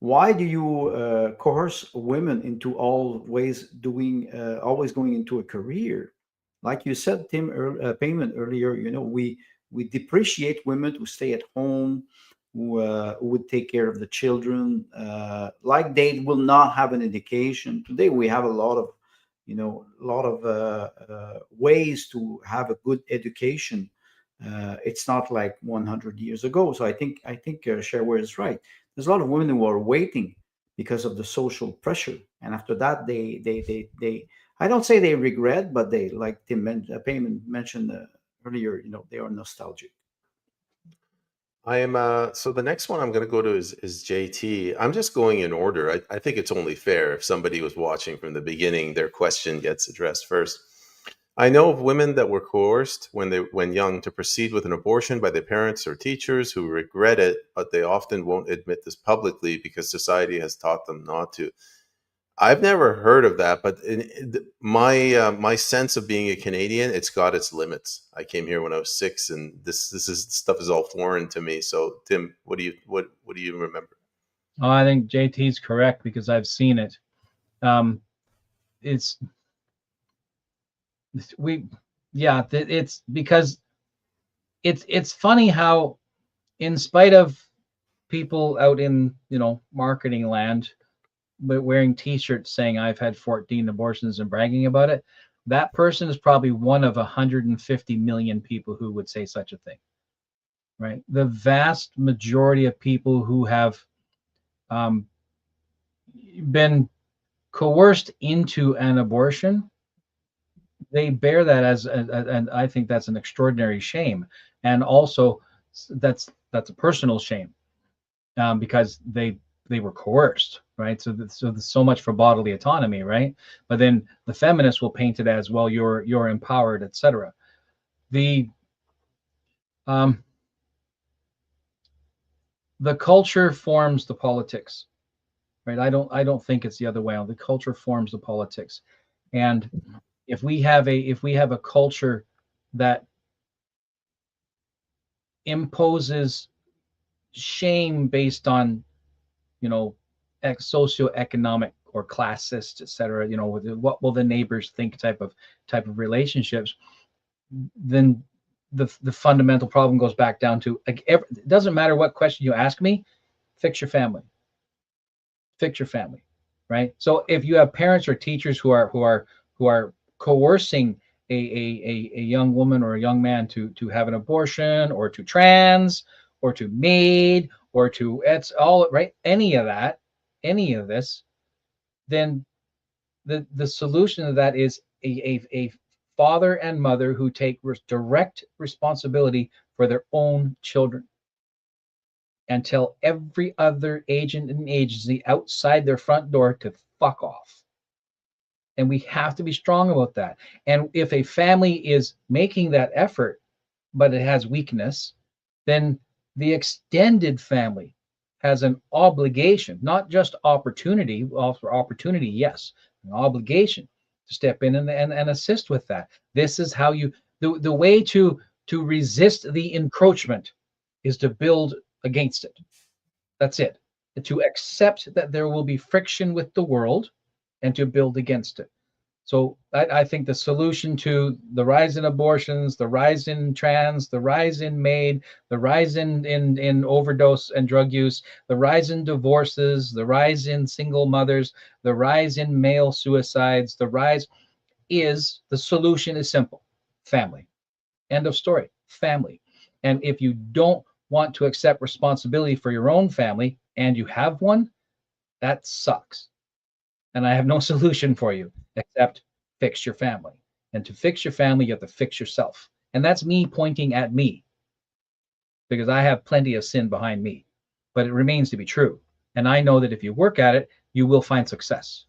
why do you coerce women into always going into a career? Like you said, Tim, Payment earlier, we depreciate women who stay at home, who would take care of the children, like they will not have an education. Today we have a lot of ways to have a good education. It's not like 100 years ago. So I think Shareware is right. There's a lot of women who are waiting because of the social pressure, and after that, they I don't say they regret, but they, like Payman mentioned earlier, they are nostalgic. I am so the next one I'm going to go to is JT. I'm just going in order. I think it's only fair if somebody was watching from the beginning, their question gets addressed first. I know of women that were coerced when young to proceed with an abortion by their parents or teachers who regret it, but they often won't admit this publicly because society has taught them not to. I've never heard of that, but my sense of being a Canadian, it's got its limits. I came here when I was 6, and this stuff is all foreign to me. So, Tim, what do you remember? Oh, I think JT's correct because I've seen it. Um, it's we, yeah, it's because it's funny how, in spite of people out in marketing land wearing T-shirts saying I've had 14 abortions and bragging about it, that person is probably one of 150 million people who would say such a thing. Right? The vast majority of people who have um, been coerced into an abortion, they bear that and I think that's an extraordinary shame, and also that's a personal shame, because they were coerced, right? So there's so much for bodily autonomy, right? But then the feminists will paint it as, well, you're empowered, etc. The um, the culture forms the politics, right? I don't think it's the other way around. The culture forms the politics, and if we have a culture that imposes shame based on you know socioeconomic or classist, etc., what will the neighbors think type of relationships, then the fundamental problem goes back down to, like, it doesn't matter what question you ask me, fix your family, fix your family, right? So if you have parents or teachers who are coercing a young woman or a young man to have an abortion, or to trans, or to maid, or to, it's all right, any of that, any of this, then the solution to that is a father and mother who take direct responsibility for their own children, and tell every other agent and agency outside their front door to fuck off. And we have to be strong about that. And if a family is making that effort, but it has weakness, then the extended family has an obligation, not just opportunity. Well, for opportunity, yes, an obligation to step in and assist with that. This is how you, the way to resist the encroachment is to build against it. That's it. To accept that there will be friction with the world and to build against it. So I think the solution to the rise in abortions, the rise in trans, the rise in MAID, the rise in overdose and drug use, the rise in divorces, the rise in single mothers, the rise in male suicides, the rise is, the solution is simple: family. End of story. Family. And if you don't want to accept responsibility for your own family and you have one, that sucks. And I have no solution for you except fix your family. And to fix your family, you have to fix yourself. And that's me pointing at me, because I have plenty of sin behind me. But it remains to be true. And I know that if you work at it, you will find success.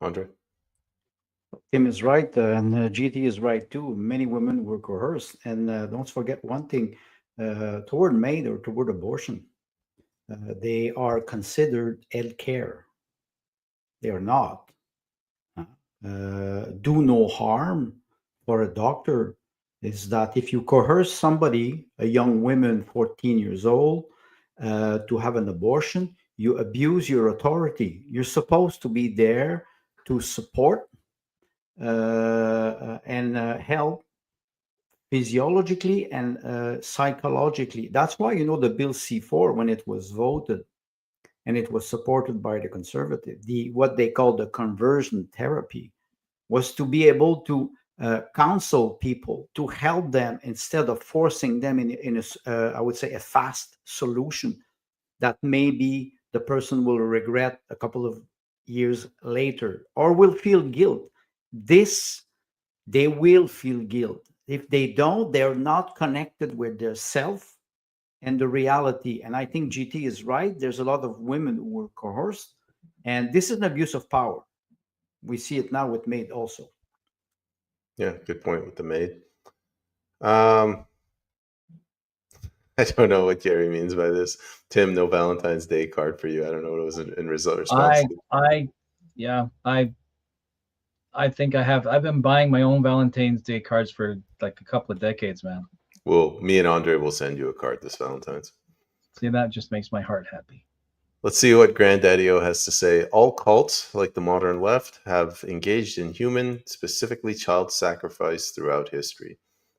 Andre? Tim is right, and GT is right too. Many women were coerced. And don't forget one thing, toward MAID or toward abortion, they are considered health care. They are not. Do no harm for a doctor is that if you coerce somebody, a young woman, 14 years old, to have an abortion, you abuse your authority. You're supposed to be there to support and help physiologically and psychologically. That's why, the Bill C4, when it was voted and it was supported by the conservative, what they call the conversion therapy, was to be able to counsel people, to help them instead of forcing them in a, I would say, a fast solution that maybe the person will regret a couple of years later or will feel guilt. They will feel guilt. If they don't, they're not connected with their self and the reality. And I think GT is right. There's a lot of women who were coerced, and this is an abuse of power. We see it now with MAID also. Yeah, good point with the MAID. I don't know what Gary means by this. Tim, no Valentine's Day card for you. I don't know what it was in response to. I think I've been buying my own Valentine's Day cards for like a couple of decades, man. Well, me and Andre will send you a card this Valentine's. See, that just makes my heart happy. Let's see what Granddaddy-O has to say. All cults, like the modern left, have engaged in human, specifically child sacrifice throughout history.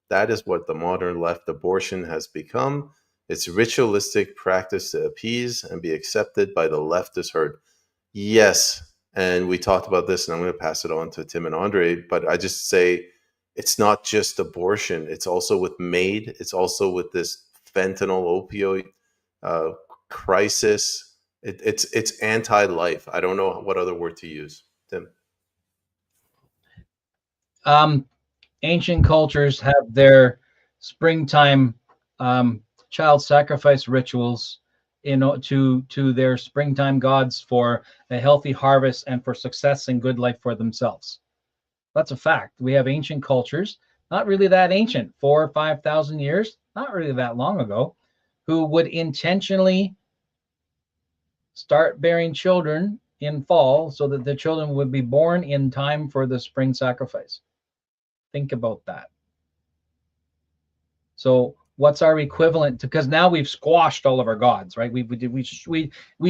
That is what the modern left abortion has become. It's ritualistic practice to appease and be accepted by the leftist herd. Yes, and we talked about this, and I'm going to pass it on to Tim and Andre, but I just say it's not just abortion. It's also with MAID. It's also with this fentanyl opioid crisis. It's anti-life. I don't know what other word to use. Tim? Ancient cultures have their springtime child sacrifice rituals to their springtime gods for a healthy harvest and for success and good life for themselves. That's a fact. We have ancient cultures, not really that ancient, 4,000 or 5,000 years, not really that long ago, who would intentionally start bearing children in fall so that the children would be born in time for the spring sacrifice. Think about that. So what's our equivalent to, because now we've squashed all of our gods, right? We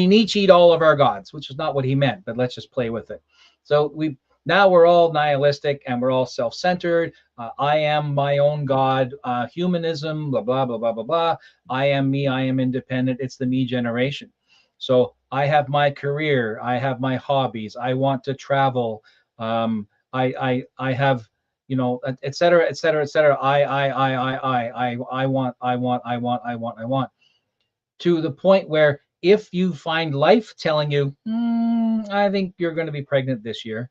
Nietzsche'd all of our gods, which is not what he meant, but let's just play with it. So now we're all nihilistic and we're all self-centered. I am my own God, humanism, blah, blah, blah, blah, blah, blah. I am me, I am independent. It's the me generation. So I have my career, I have my hobbies, I want to travel, I have, et cetera, et cetera, et cetera. I want, to the point where if you find life telling you, I think you're going to be pregnant this year,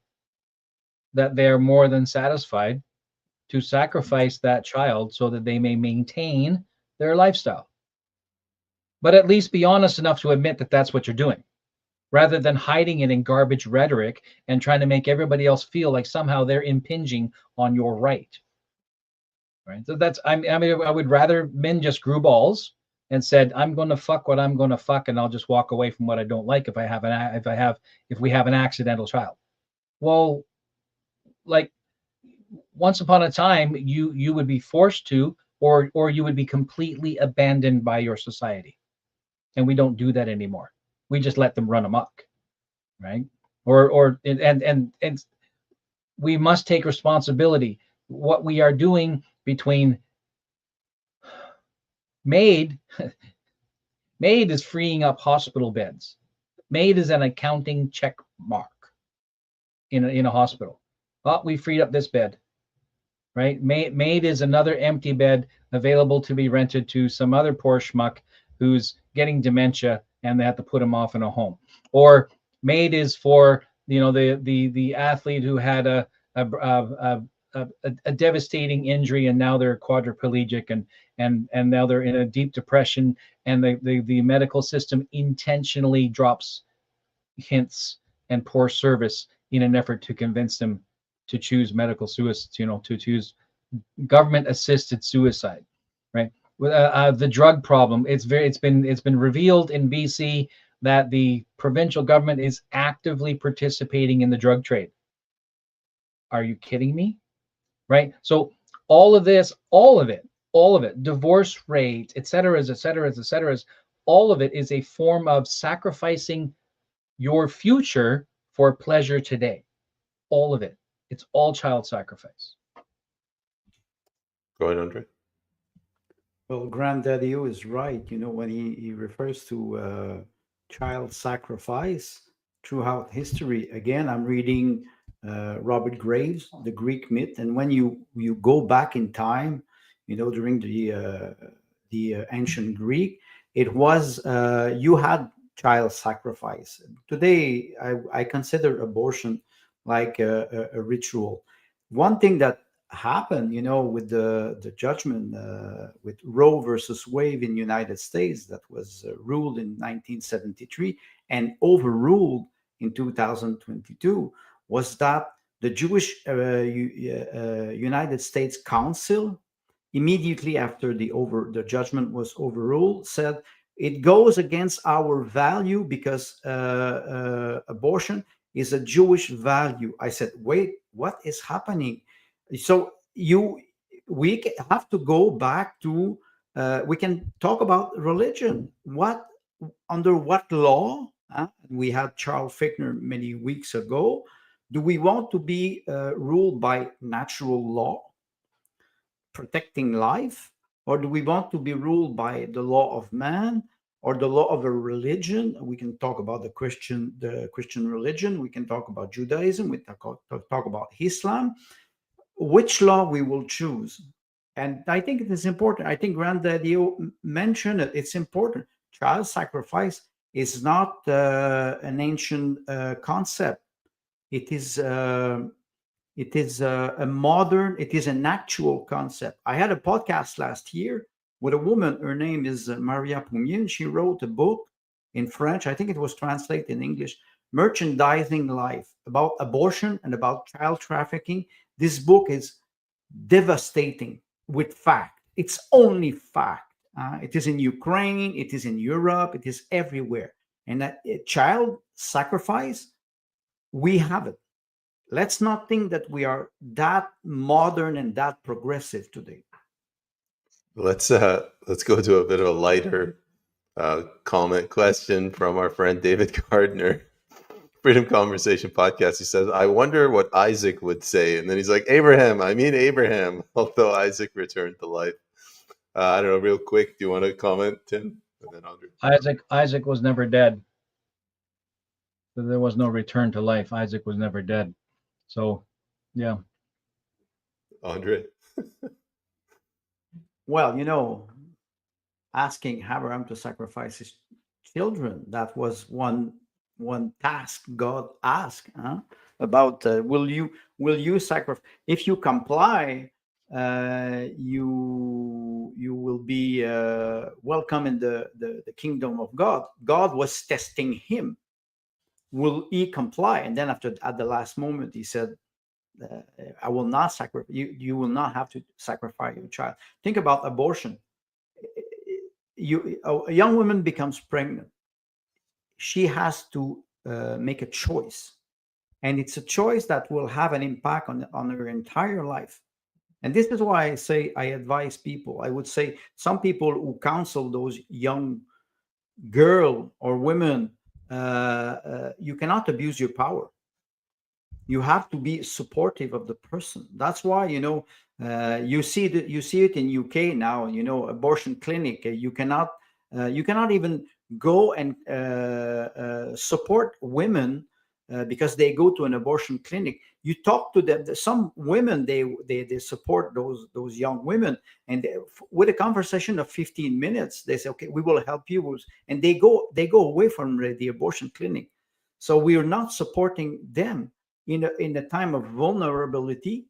that they're more than satisfied to sacrifice that child so that they may maintain their lifestyle. But at least be honest enough to admit that that's what you're doing. rather than hiding it in garbage rhetoric and trying to make everybody else feel like somehow they're impinging on your right. Right. So that's, I mean, I would rather men just grew balls and said, I'm going to fuck what I'm going to fuck, and I'll just walk away from what I don't like if we have an accidental child. Well, like, once upon a time, you would be forced to, or you would be completely abandoned by your society, and we don't do that anymore. We just let them run amok, right? And we must take responsibility. What we are doing between MAID MAID is freeing up hospital beds. MAID is an accounting check mark in a hospital. Oh, we freed up this bed, right? MAID is another empty bed available to be rented to some other poor schmuck who's getting dementia and they have to put him off in a home. Or MAID is for, you know, the athlete who had a devastating injury and now they're quadriplegic and now they're in a deep depression, and the medical system intentionally drops hints and poor service in an effort to convince them to choose medical suicide, you know, to choose government assisted suicide, right? The drug problem, it's been revealed in BC that the provincial government is actively participating in the drug trade. Are you kidding me? Right? So all of this, all of it, divorce rate, et cetera, all of it is a form of sacrificing your future for pleasure today. All of it. It's all child sacrifice. Go ahead, Andre. Well, Granddaddy O is right. You know, when he refers to child sacrifice throughout history. Again, I'm reading Robert Graves, The Greek Myth, and when you go back in time, you know, during the ancient Greek, it was you had child sacrifice. Today, I consider abortion like a ritual. One thing that happened, you know, with the judgment with Roe versus Wade in the United States that was ruled in 1973 and overruled in 2022, was that the Jewish United States Council, immediately after the judgment was overruled, said it goes against our value because abortion is a Jewish value. I said, wait, what is happening? So we have to go back to we can talk about religion. What under what law? We had Charles Fichtner many weeks ago. Do we want to be ruled by natural law, protecting life, or do we want to be ruled by the law of man or the law of a religion? We can talk about the Christian religion. We can talk about Judaism. We talk about Islam. Which law we will choose? And I think it is important. I think Granddaddy mentioned it. It's important. Child sacrifice is not an ancient concept. It is a modern. It is an actual concept. I had a podcast last year with a woman. Her name is Maria Poumier. She wrote a book in French. I think it was translated in English. Merchandising Life, about abortion and about child trafficking. This book is devastating with fact. It's only fact. It is in Ukraine, it is in Europe, it is everywhere. And that child sacrifice, we have it. Let's not think that we are that modern and that progressive today. Let's go to a bit of a lighter comment question from our friend David Gardner. Freedom Conversation podcast. He says, I wonder what Isaac would say. And then he's like, Abraham, although Isaac returned to life. I don't know, real quick, do you want to comment, Tim? And then Andre. Isaac was never dead. There was no return to life. Isaac was never dead. So, yeah. Andre. Well, you know, asking Abraham to sacrifice his children, that was one task God asked about will you sacrifice? If you comply, you will be welcome in the kingdom of God. God was testing him. will he comply? And then after, at the last moment, he said, I will not sacrifice you. You will not have to sacrifice your child. Think about abortion. A young woman becomes pregnant. She has to make a choice, and it's a choice that will have an impact on her entire life. And this is why I say, I advise people. I would say some people who counsel those young girl or women, you cannot abuse your power. You have to be supportive of the person. That's why, you see that, you see it in UK now. Abortion clinic. You cannot even go and support women because they go to an abortion clinic. You talk to them. Some women, they support those young women, and with a conversation of 15 minutes, they say, okay, we will help you, and they go away from the abortion clinic. So we are not supporting them in a time of vulnerability.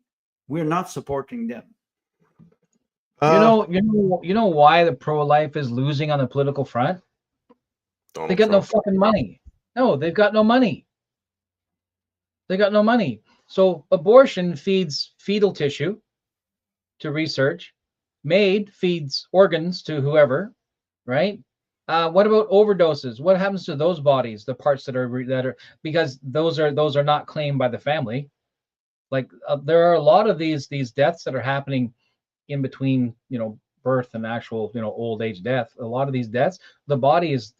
We're not supporting them. You know why the pro-life is losing on the political front? Donald They got no Trump. fucking money. No, they've got no money. They got no money. So abortion feeds fetal tissue to research. MAID feeds organs to whoever, right? What about overdoses? What happens to those bodies, the parts that are because those are not claimed by the family. Like there are a lot of these deaths that are happening in between, birth and actual, old age death. A lot of these deaths, the body is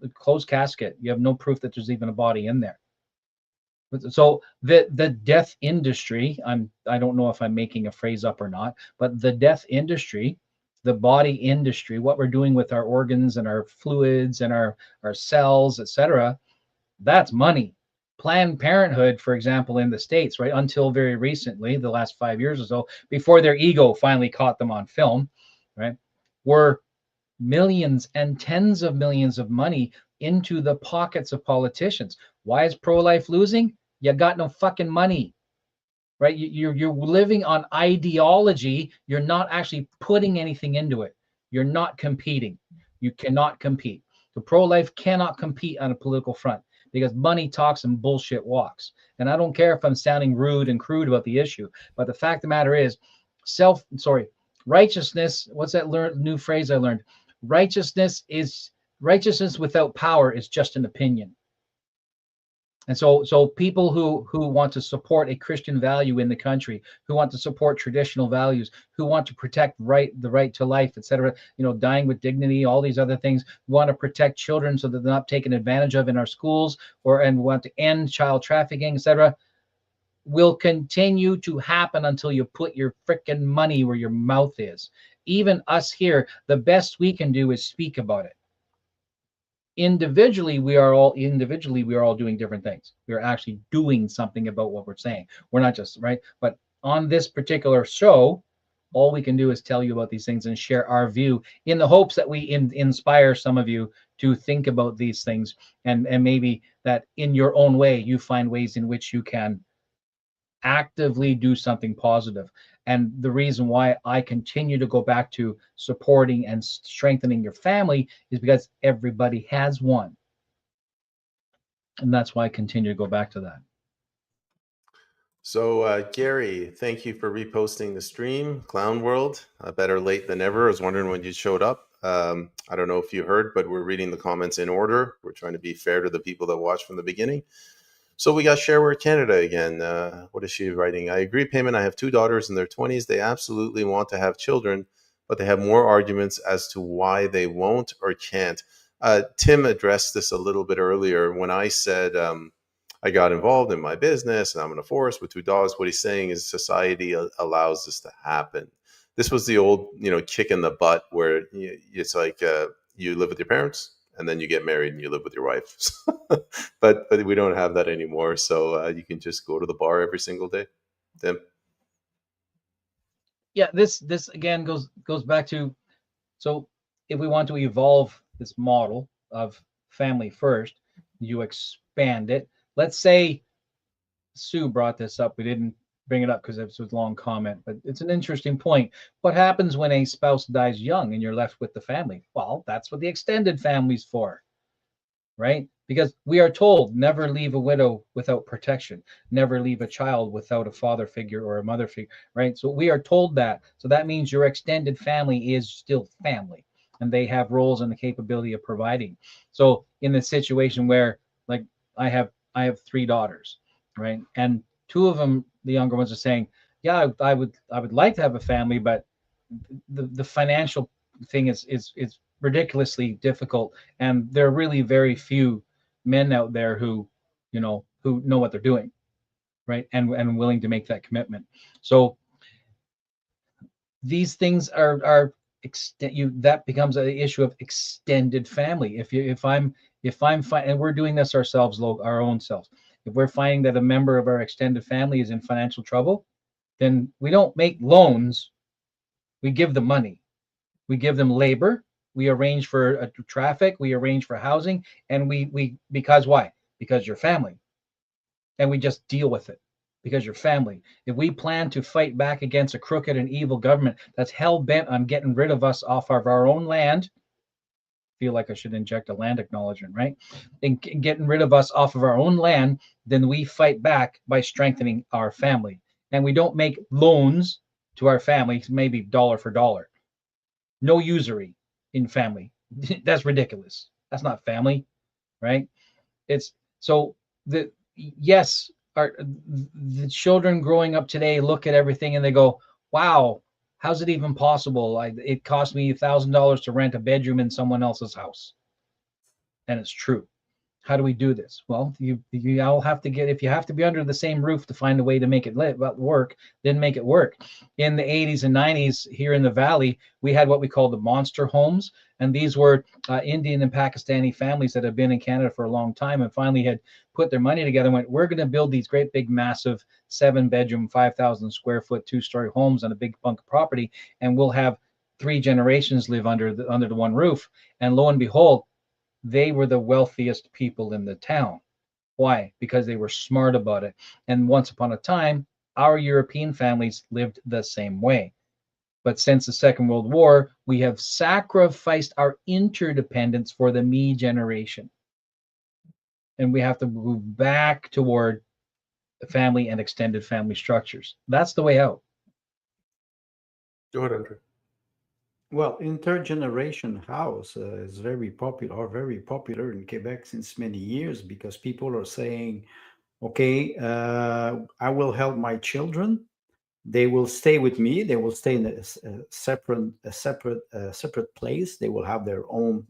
a closed casket. You have no proof that there's even a body in there. So the death industry, I don't know if I'm making a phrase up or not, but the death industry, the body industry, what we're doing with our organs and our fluids and our cells, etc., that's money. Planned Parenthood, for example, in the States, right, until very recently, the last 5 years or so, before their ego finally caught them on film, right, were millions and tens of millions of money into the pockets of politicians. Why is pro-life losing? You got no fucking money, right? You're living on ideology. You're not actually putting anything into it. You're not competing. You cannot compete. The pro-life cannot compete on a political front because money talks and bullshit walks. And I don't care if I'm sounding rude and crude about the issue, but the fact of the matter is, righteousness. What's that new phrase I learned? Righteousness without power is just an opinion. And so people who want to support a Christian value in the country, who want to support traditional values, who want to protect the right to life, etc., dying with dignity, all these other things, want to protect children so that they're not taken advantage of in our schools, and want to end child trafficking, etc., will continue to happen until you put your frickin' money where your mouth is. Even us here, the best we can do is speak about it. Individually, we are all doing different things. We're actually doing something about what we're saying. We're not just right. But on this particular show, all we can do is tell you about these things and share our view in the hopes that we inspire some of you to think about these things, and maybe that in your own way you find ways in which you can actively do something positive. And the reason why I continue to go back to supporting and strengthening your family is because everybody has one. And that's why I continue to go back to that. So, Gary, thank you for reposting the stream. Clown World, better late than never. I was wondering when you showed up. I don't know if you heard, but we're reading the comments in order. We're trying to be fair to the people that watched from the beginning. So we got Shareware Canada again. What is she writing? I agree, Payment. I have two daughters in their 20s. They absolutely want to have children, but they have more arguments as to why they won't or can't. Tim addressed this a little bit earlier when I said I got involved in my business and I'm in a forest with two dogs. What he's saying is society allows this to happen. This was the old, kick in the butt where it's like you live with your parents, and then you get married and you live with your wife. but we don't have that anymore. So you can just go to the bar every single day. Tim? Yeah, this again goes back to, so if we want to evolve this model of family first, you expand it. Let's say Sue brought this up. We didn't bring it up because it was a long comment, but it's an interesting point. What happens when a spouse dies young and you're left with the family? Well, that's what the extended family's for, right? because we are told never leave a widow without protection, never leave a child without a father figure or a mother figure, right? So we are told that. So that means your extended family is still family, and they have roles and the capability of providing. So in the situation where, like, I have three daughters, right? And two of them, the younger ones, are saying, yeah, I would like to have a family, but the financial thing is ridiculously difficult, and there are really very few men out there who know what they're doing, right, and willing to make that commitment. So these things are extent you that becomes an issue of extended family. If I'm fine, and we're doing this ourselves, our own selves, if we're finding that a member of our extended family is in financial trouble, then we don't make loans, we give them money. We give them labor. We arrange for traffic. We arrange for housing, and we because why? Because you're family, and we just deal with it because you're family. If we plan to fight back against a crooked and evil government that's hell bent on getting rid of us off of our own land, feel like I should inject a land acknowledgement, right? And getting rid of us off of our own land, then we fight back by strengthening our family, and we don't make loans to our family, maybe dollar for dollar. No usury in family. That's ridiculous. That's not family, right? It's so the yes, the children growing up today look at everything and they go, "Wow, how's it even possible? It cost me $1,000 to rent a bedroom in someone else's house," and it's true. How do we do this? Well, you all have to get, if you have to be under the same roof to find a way to make it work, then make it work. In the 80s and 90s here in the valley, we had what we call the monster homes, and these were Indian and Pakistani families that have been in Canada for a long time and finally had put their money together and went, we're going to build these great big massive 7-bedroom 5,000 square foot 2-story homes on a big hunk of property, and we'll have 3 generations live under the one roof. And lo and behold, they were the wealthiest people in the town. Why? Because they were smart about it. And once upon a time, our European families lived the same way. But since the Second World War, we have sacrificed our interdependence for the me generation. And we have to move back toward family and extended family structures. That's the way out. Go ahead, Andre. Well, intergeneration house is very popular in Quebec since many years because people are saying, okay, I will help my children. They will stay with me. They will stay in a separate place. They will have their own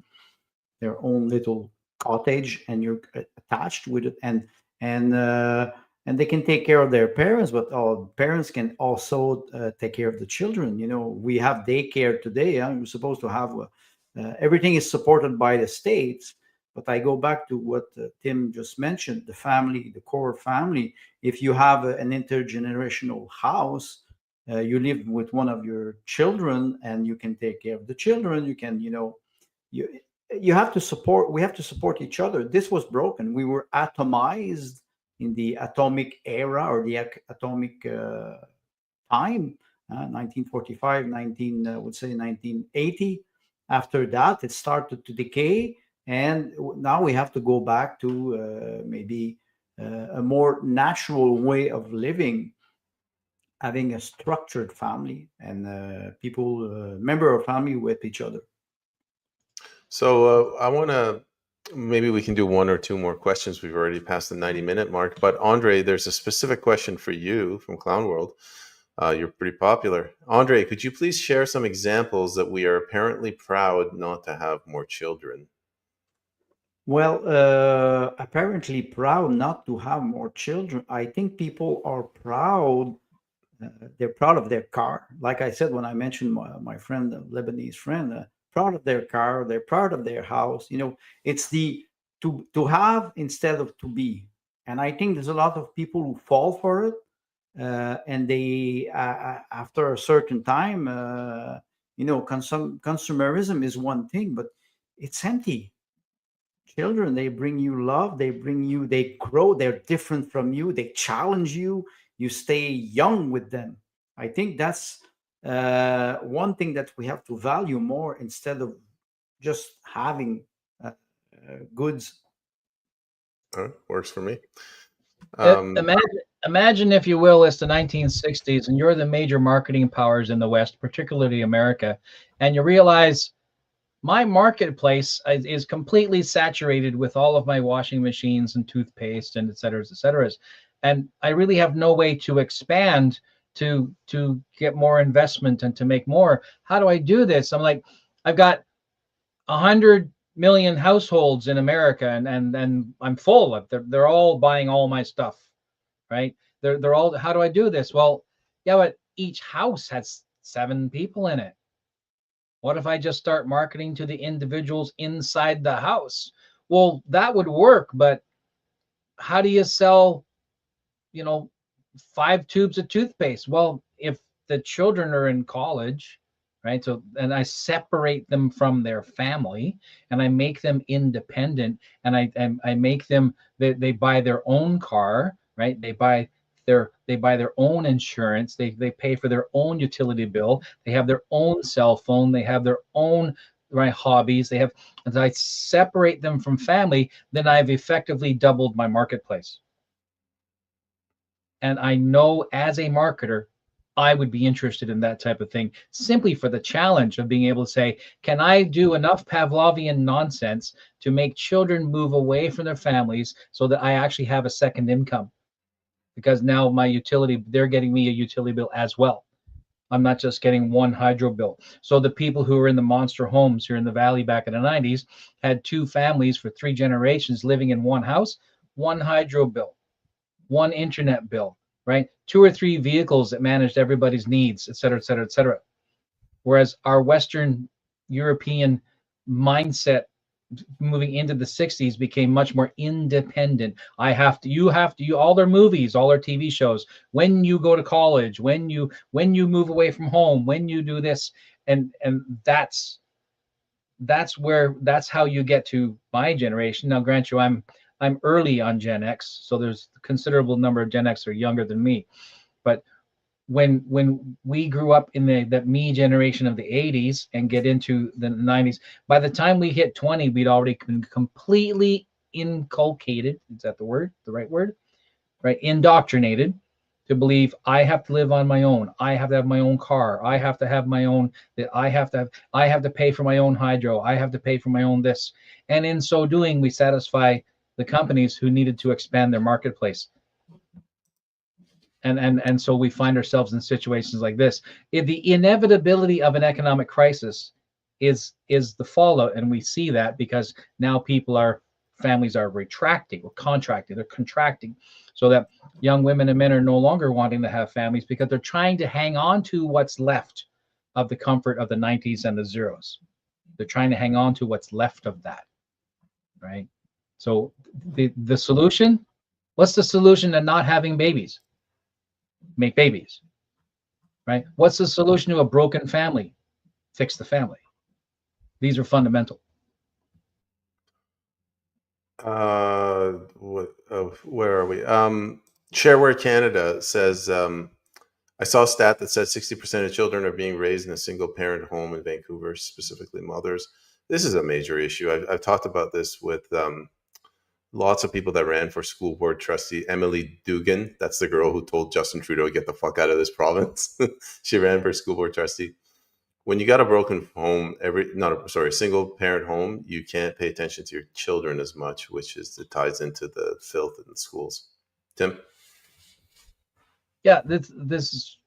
little cottage, and you're attached with it, and they can take care of their parents, but parents can also take care of the children. We have daycare today. You're supposed to have everything is supported by the states. But I go back to what Tim just mentioned: the family, the core family. If you have an intergenerational house, you live with one of your children, and you can take care of the children. You can, you you have to support we have to support each other. This was broken. We were atomized in the atomic era, or the atomic time, 1945, 1980. After that, it started to decay, and now we have to go back to maybe a more natural way of living, having a structured family, and people, member of family with each other. So I want to, maybe we can do one or two more questions. We've already passed the 90-minute mark. But Andre, there's a specific question for you from Clown World. You're pretty popular. Andre, could you please share some examples that we are apparently proud not to have more children? Well, apparently proud not to have more children. I think people are proud. They're proud of their car. Like I said, when I mentioned my friend, the Lebanese friend, proud of their car. They're proud of their house. It's the to have instead of to be. And I think there's a lot of people who fall for it, and they after a certain time, consumerism is one thing, but it's empty. Children, they bring you love, they grow, they're different from you, they challenge you, you stay young with them. I think that's one thing that we have to value more, instead of just having goods. Works for me. Imagine, if you will, it's the 1960s and you're the major marketing powers in the West, particularly America, and you realize my marketplace is completely saturated with all of my washing machines and toothpaste and et cetera, and I really have no way to expand to get more investment and to make more. How do I do this? I'm like, I've got 100 million households in America, and I'm full of they're all buying all my stuff, right? They're all. How do I do this? Well, yeah, but each house has 7 people in it. What if I just start marketing to the individuals inside the house? Well, that would work, but how do you sell, 5 tubes of toothpaste? Well, if the children are in college, right? So, and I separate them from their family and I make them independent, and I make them, they buy their own car, right? They buy their own insurance, they pay for their own utility bill, they have their own cell phone, they have their own, right, hobbies, they have, as I separate them from family, then I've effectively doubled my marketplace. And I know as a marketer, I would be interested in that type of thing, simply for the challenge of being able to say, can I do enough Pavlovian nonsense to make children move away from their families so that I actually have a second income? Because now my utility, they're getting me a utility bill as well. I'm not just getting one hydro bill. So the people who were in the monster homes here in the Valley back in the 90s had 2 families for 3 generations living in one house, one hydro bill, one internet bill, right? 2 or 3 vehicles that managed everybody's needs, et cetera, et cetera, et cetera. Whereas our Western European mindset moving into the 60s became much more independent. All their movies, all their TV shows, when you go to college, when you move away from home, when you do this, and that's how you get to my generation. Now, grant you, I'm early on Gen X, so there's a considerable number of Gen X are younger than me. But when we grew up in the me generation of the 80s and get into the 90s, by the time we hit 20, we'd already been completely inculcated. Is that the right word? Right? Indoctrinated to believe I have to live on my own. I have to have my own car. I have to have my own, I have to pay for my own hydro. I have to pay for my own this. And in so doing, we satisfy the companies who needed to expand their marketplace. And so we find ourselves in situations like this. The inevitability of an economic crisis is the fallout, and we see that because now families are retracting or contracting. They're contracting, so that young women and men are no longer wanting to have families because they're trying to hang on to what's left of the comfort of the 90s and the zeros. They're trying to hang on to what's left of that, right? So the solution, what's the solution to not having babies? Make babies, right? What's the solution to a broken family? Fix the family. These are fundamental. Where are we? Shareware Canada says, I saw a stat that said 60% of children are being raised in a single parent home in Vancouver, specifically mothers. This is a major issue. I've talked about this with lots of people that ran for school board trustee. Emily Dugan, that's the girl who told Justin Trudeau to get the fuck out of this province. She ran for school board trustee. When you got a broken home, single parent home, you can't pay attention to your children as much, which it ties into the filth in the schools. Tim? Yeah, this is,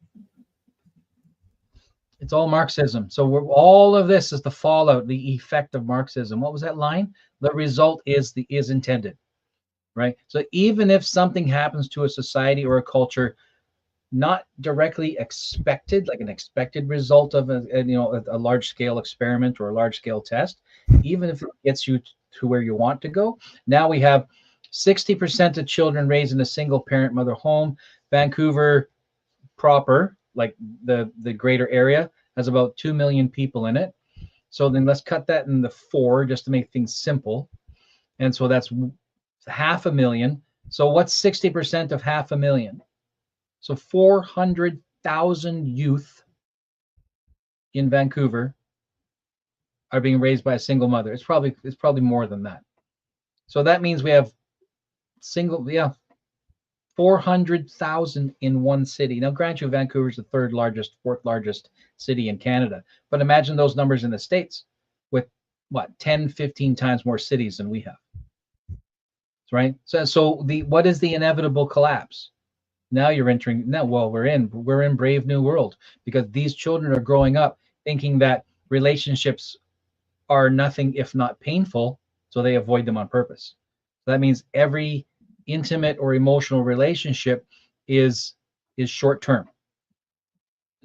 it's all Marxism. So all of this is the fallout, the effect of Marxism. What was that line? The result is intended, right? So even if something happens to a society or a culture, not directly expected, like an expected result of a large scale experiment or a large scale test, even if it gets you to where you want to go. Now we have 60% of children raised in a single parent mother home. Vancouver proper, like the greater area, has about 2 million people in it. So then let's cut that into 4 just to make things simple. And so that's 500,000. So what's 60% of 500,000? So 400,000 youth in Vancouver are being raised by a single mother. It's probably more than that. So that means we have yeah, 400,000 in one city. Now, grant you, Vancouver is the third largest, fourth largest city in Canada. But imagine those numbers in the States with what, 10, 15 times more cities than we have. Right? So what is the inevitable collapse? Now you're entering, now, well, we're in brave new world, because these children are growing up thinking that relationships are nothing if not painful, so they avoid them on purpose. So that means every intimate or emotional relationship is short term.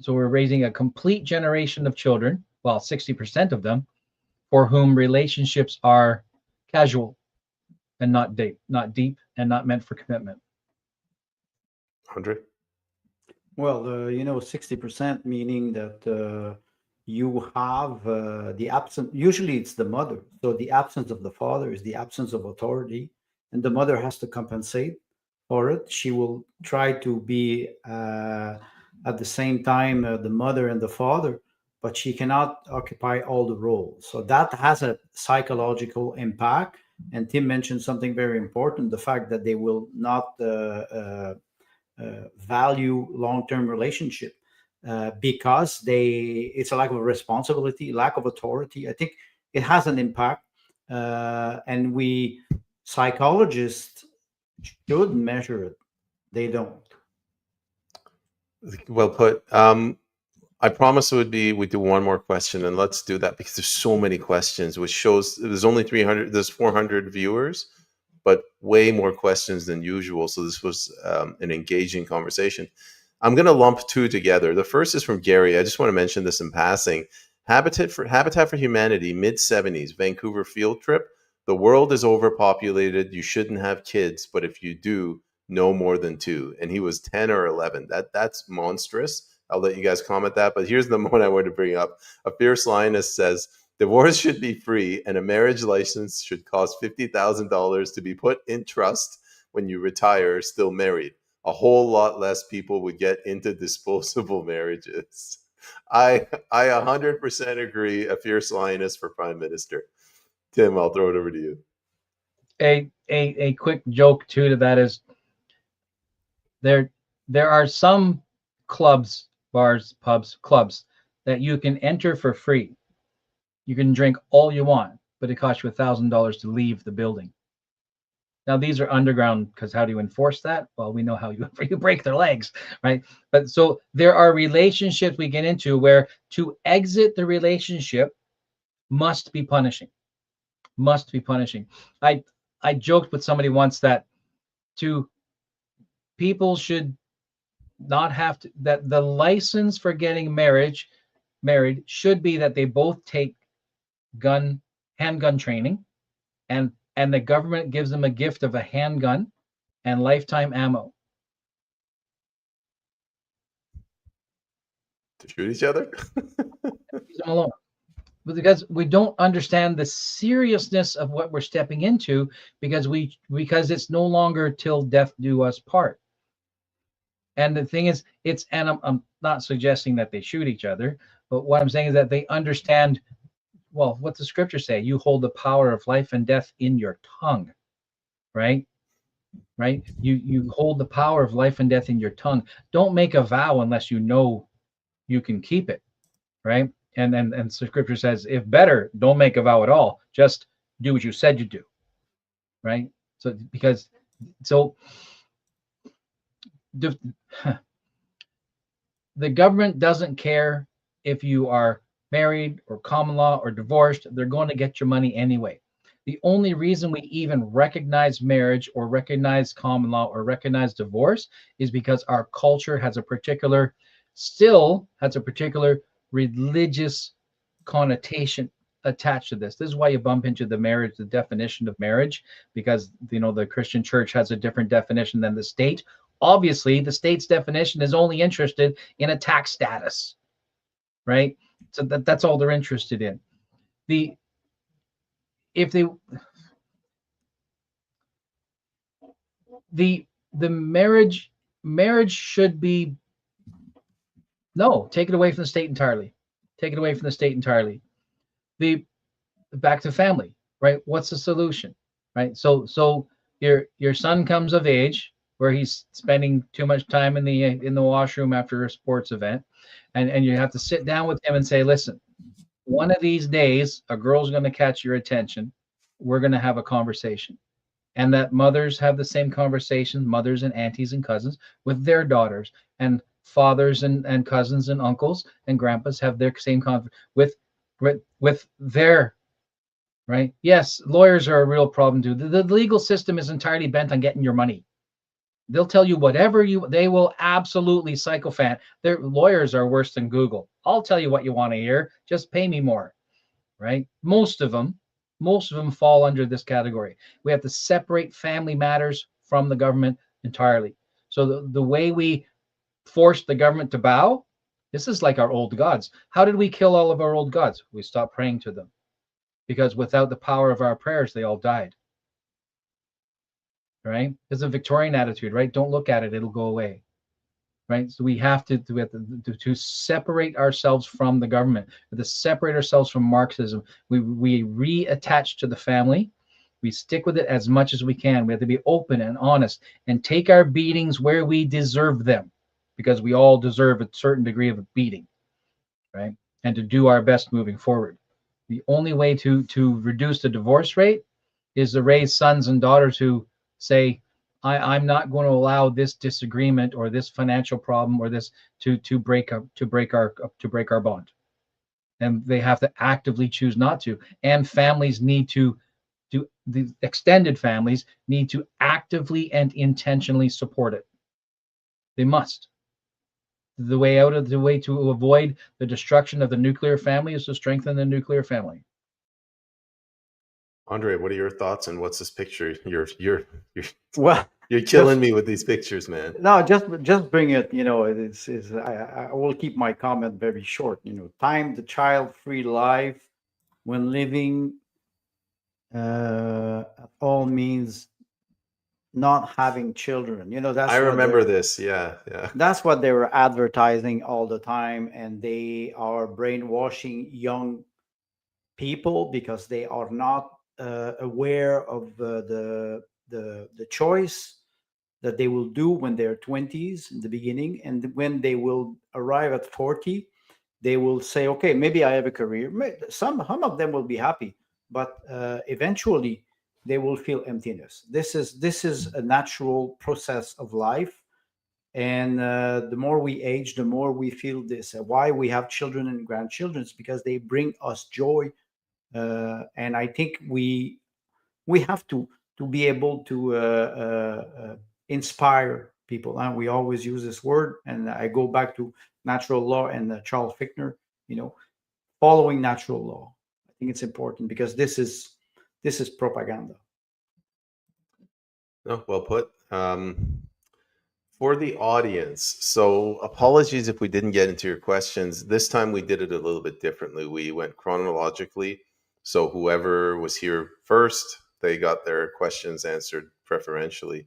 So we're raising a complete generation of children, well, 60% of them, for whom relationships are casual and not deep, and not meant for commitment. 100. Well, 60% meaning that you have the absence. Usually, it's the mother. So the absence of the father is the absence of authority, and the mother has to compensate for it. She will try to be at the same time the mother and the father, but she cannot occupy all the roles. So that has a psychological impact. And Tim mentioned something very important: the fact that they will not value long-term relationship because it's a lack of responsibility, lack of authority. I think it has an impact, and we psychologists should measure it. They don't. Well put. I promise we do one more question, and let's do that because there's so many questions, which shows there's only 300, there's 400 viewers, but way more questions than usual. So this was an engaging conversation. I'm going to lump two together. The first is from Gary. I just want to mention this in passing. Habitat for Humanity, mid-70s, Vancouver field trip. The world is overpopulated. You shouldn't have kids, but if you do, no more than 2. And he was 10 or 11. That's monstrous. I'll let you guys comment that. But here's the one I wanted to bring up. A fierce lioness says, divorce should be free and a marriage license should cost $50,000 to be put in trust when you retire still married. A whole lot less people would get into disposable marriages. I 100% agree. A fierce lioness for Prime Minister. Tim, I'll throw it over to you. A quick joke too to that is there are some clubs, bars, pubs, clubs that you can enter for free. You can drink all you want, but it costs you $1,000 to leave the building. Now these are underground, because how do you enforce that? Well, we know how you break their legs, right? But so there are relationships we get into where to exit the relationship must be punishing. Must be punishing. I joked with somebody once that people should not have to, that the license for getting married should be that they both take handgun training, and the government gives them a gift of a handgun and lifetime ammo To shoot each other? Leave them alone. Because we don't understand the seriousness of what we're stepping into, because it's no longer till death do us part. And the thing is, and I'm not suggesting that they shoot each other, but what I'm saying is that they understand, well, what the scriptures say: you hold the power of life and death in your tongue, right? Right? You hold the power of life and death in your tongue. Don't make a vow unless you know you can keep it, right? And scripture says, if better, don't make a vow at all. Just do what you said you do, right? So the government doesn't care if you are married or common law or divorced. They're going to get your money anyway. The only reason we even recognize marriage or recognize common law or recognize divorce is because our culture still has a particular religious connotation attached to this. This is why you bump into the definition of marriage, because the Christian church has a different definition than the state. Obviously, the state's definition is only interested in a tax status, right? So that's all they're interested in. The marriage should be, no, take it away from the state entirely. Take it away from the state entirely. Back to family, right? What's the solution, right? So your son comes of age where he's spending too much time in the washroom after a sports event, and you have to sit down with him and say, listen, one of these days a girl's going to catch your attention. We're going to have a conversation. And that mothers have the same conversations, mothers and aunties and cousins with their daughters, and fathers and cousins and uncles and grandpas have their same with their, right. Yes, lawyers are a real problem too. The legal system is entirely bent on getting your money. They'll tell you whatever they will absolutely sycophant. Their lawyers are worse than Google. I'll tell you what you want to hear, just pay me more, right? Most of them fall under this category. We have to separate family matters from the government entirely. So the way we force the government to bow, this is like our old gods. How did we kill all of our old gods? We stopped praying to them, because without the power of our prayers, they all died. Right? It's a Victorian attitude, right? Don't look at it, it'll go away. Right? So we have to separate ourselves from the government, to separate ourselves from Marxism. We reattach to the family. We stick with it as much as we can. We have to be open and honest and take our beatings where we deserve them, because we all deserve a certain degree of a beating, right? And to do our best moving forward. The only way to reduce the divorce rate is to raise sons and daughters who say, I'm not going to allow this disagreement or this financial problem or this to break our bond. And they have to actively choose not to. And families need to the extended families need to actively and intentionally support it. They must. The way to avoid the destruction of the nuclear family is to strengthen the nuclear family. Andre, what are your thoughts, and what's this picture? Well, You're killing me with these pictures, man. no, just bring it. I will keep my comment very short. Time the child-free life when living at all means not having children. That's I remember they're- this. Yeah. That's what they were advertising all the time, and they are brainwashing young people because they are not aware of the choice that they will do when they're 20s in the beginning, and when they will arrive at 40, they will say, okay, maybe I have a career. Some of them will be happy, but eventually they will feel emptiness. This is a natural process of life, and the more we age, the more we feel this. Why we have children and grandchildren is because they bring us joy, and I think we have to be able to inspire people. And we always use this word, and I go back to natural law and Charles Fichtner. Following natural law. I think it's important because this is propaganda. No, well put. For the audience, so apologies if we didn't get into your questions. This time we did it a little bit differently. We went chronologically. So whoever was here first, they got their questions answered preferentially.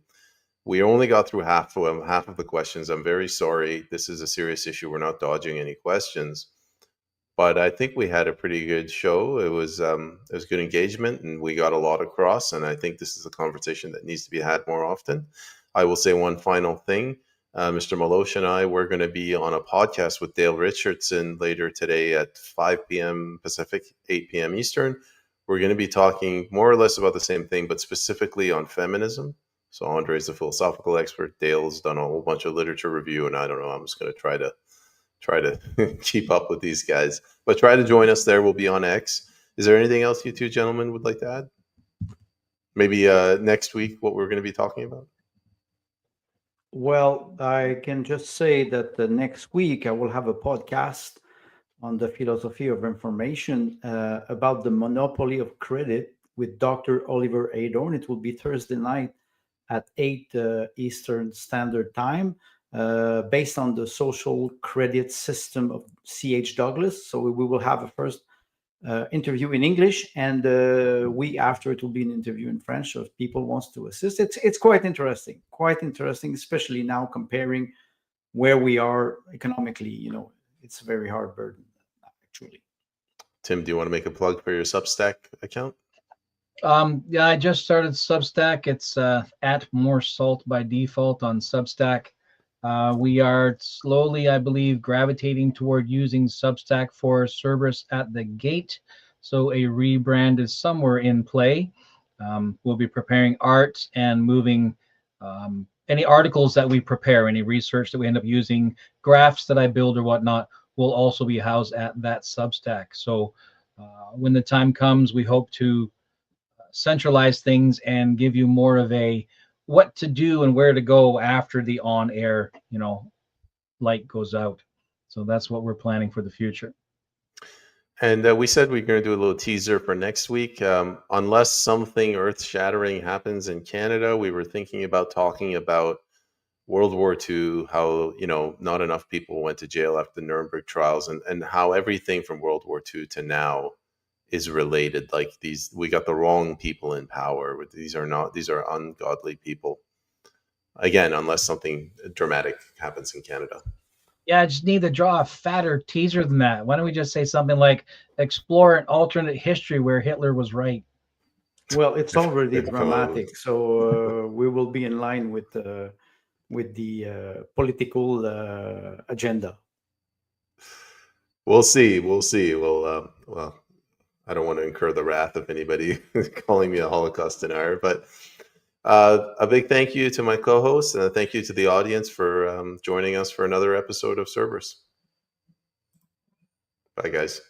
We only got through half of the questions. I'm very sorry. This is a serious issue. We're not dodging any questions. But I think we had a pretty good show. It was good engagement, and we got a lot across. And I think this is a conversation that needs to be had more often. I will say one final thing. Mr. Malosh and I, we're going to be on a podcast with Dale Richardson later today at 5 p.m. Pacific, 8 p.m. Eastern. We're going to be talking more or less about the same thing, but specifically on feminism. So Andre's a philosophical expert. Dale's done a whole bunch of literature review, and I don't know, I'm just going to try to keep up with these guys. But try to join us there. We'll be on X. Is there anything else you two gentlemen would like to add? Maybe next week, what we're going to be talking about? Well, I can just say that the next week I will have a podcast on the philosophy of information about the monopoly of credit with Dr. Oliver Adorn. It will be Thursday night at 8 Eastern Standard Time, based on the social credit system of C.H. Douglas. So we will have a first interview in English, and week after it will be an interview in French. So if people wants to assist, it's quite interesting, especially now comparing where we are economically. It's a very hard burden, actually. Tim, do you want to make a plug for your Substack account? Yeah, I just started Substack. It's at More Salt by default on Substack. We are slowly, I believe, gravitating toward using Substack for Cerberus at the gate. So a rebrand is somewhere in play. We'll be preparing art and moving any articles that we prepare, any research that we end up using, graphs that I build or whatnot, will also be housed at that Substack. So when the time comes, we hope to centralize things and give you more of a what to do and where to go after the on air, light goes out. So that's what we're planning for the future. And we said we're going to do a little teaser for next week. Unless something earth-shattering happens in Canada, we were thinking about talking about World War II, how not enough people went to jail after the Nuremberg trials, and how everything from World War II to now is related. Like we got the wrong people in power. These are ungodly people. Again, unless something dramatic happens in Canada. Yeah, I just need to draw a fatter teaser than that. Why don't we just say something like explore an alternate history where Hitler was right? Well, it's already If, dramatic, so we will be in line with the political agenda. We'll see. We'll see. Well, I don't want to incur the wrath of anybody calling me a Holocaust denier, but a big thank you to my co-host, and a thank you to the audience for joining us for another episode of Cerberus. Bye, guys.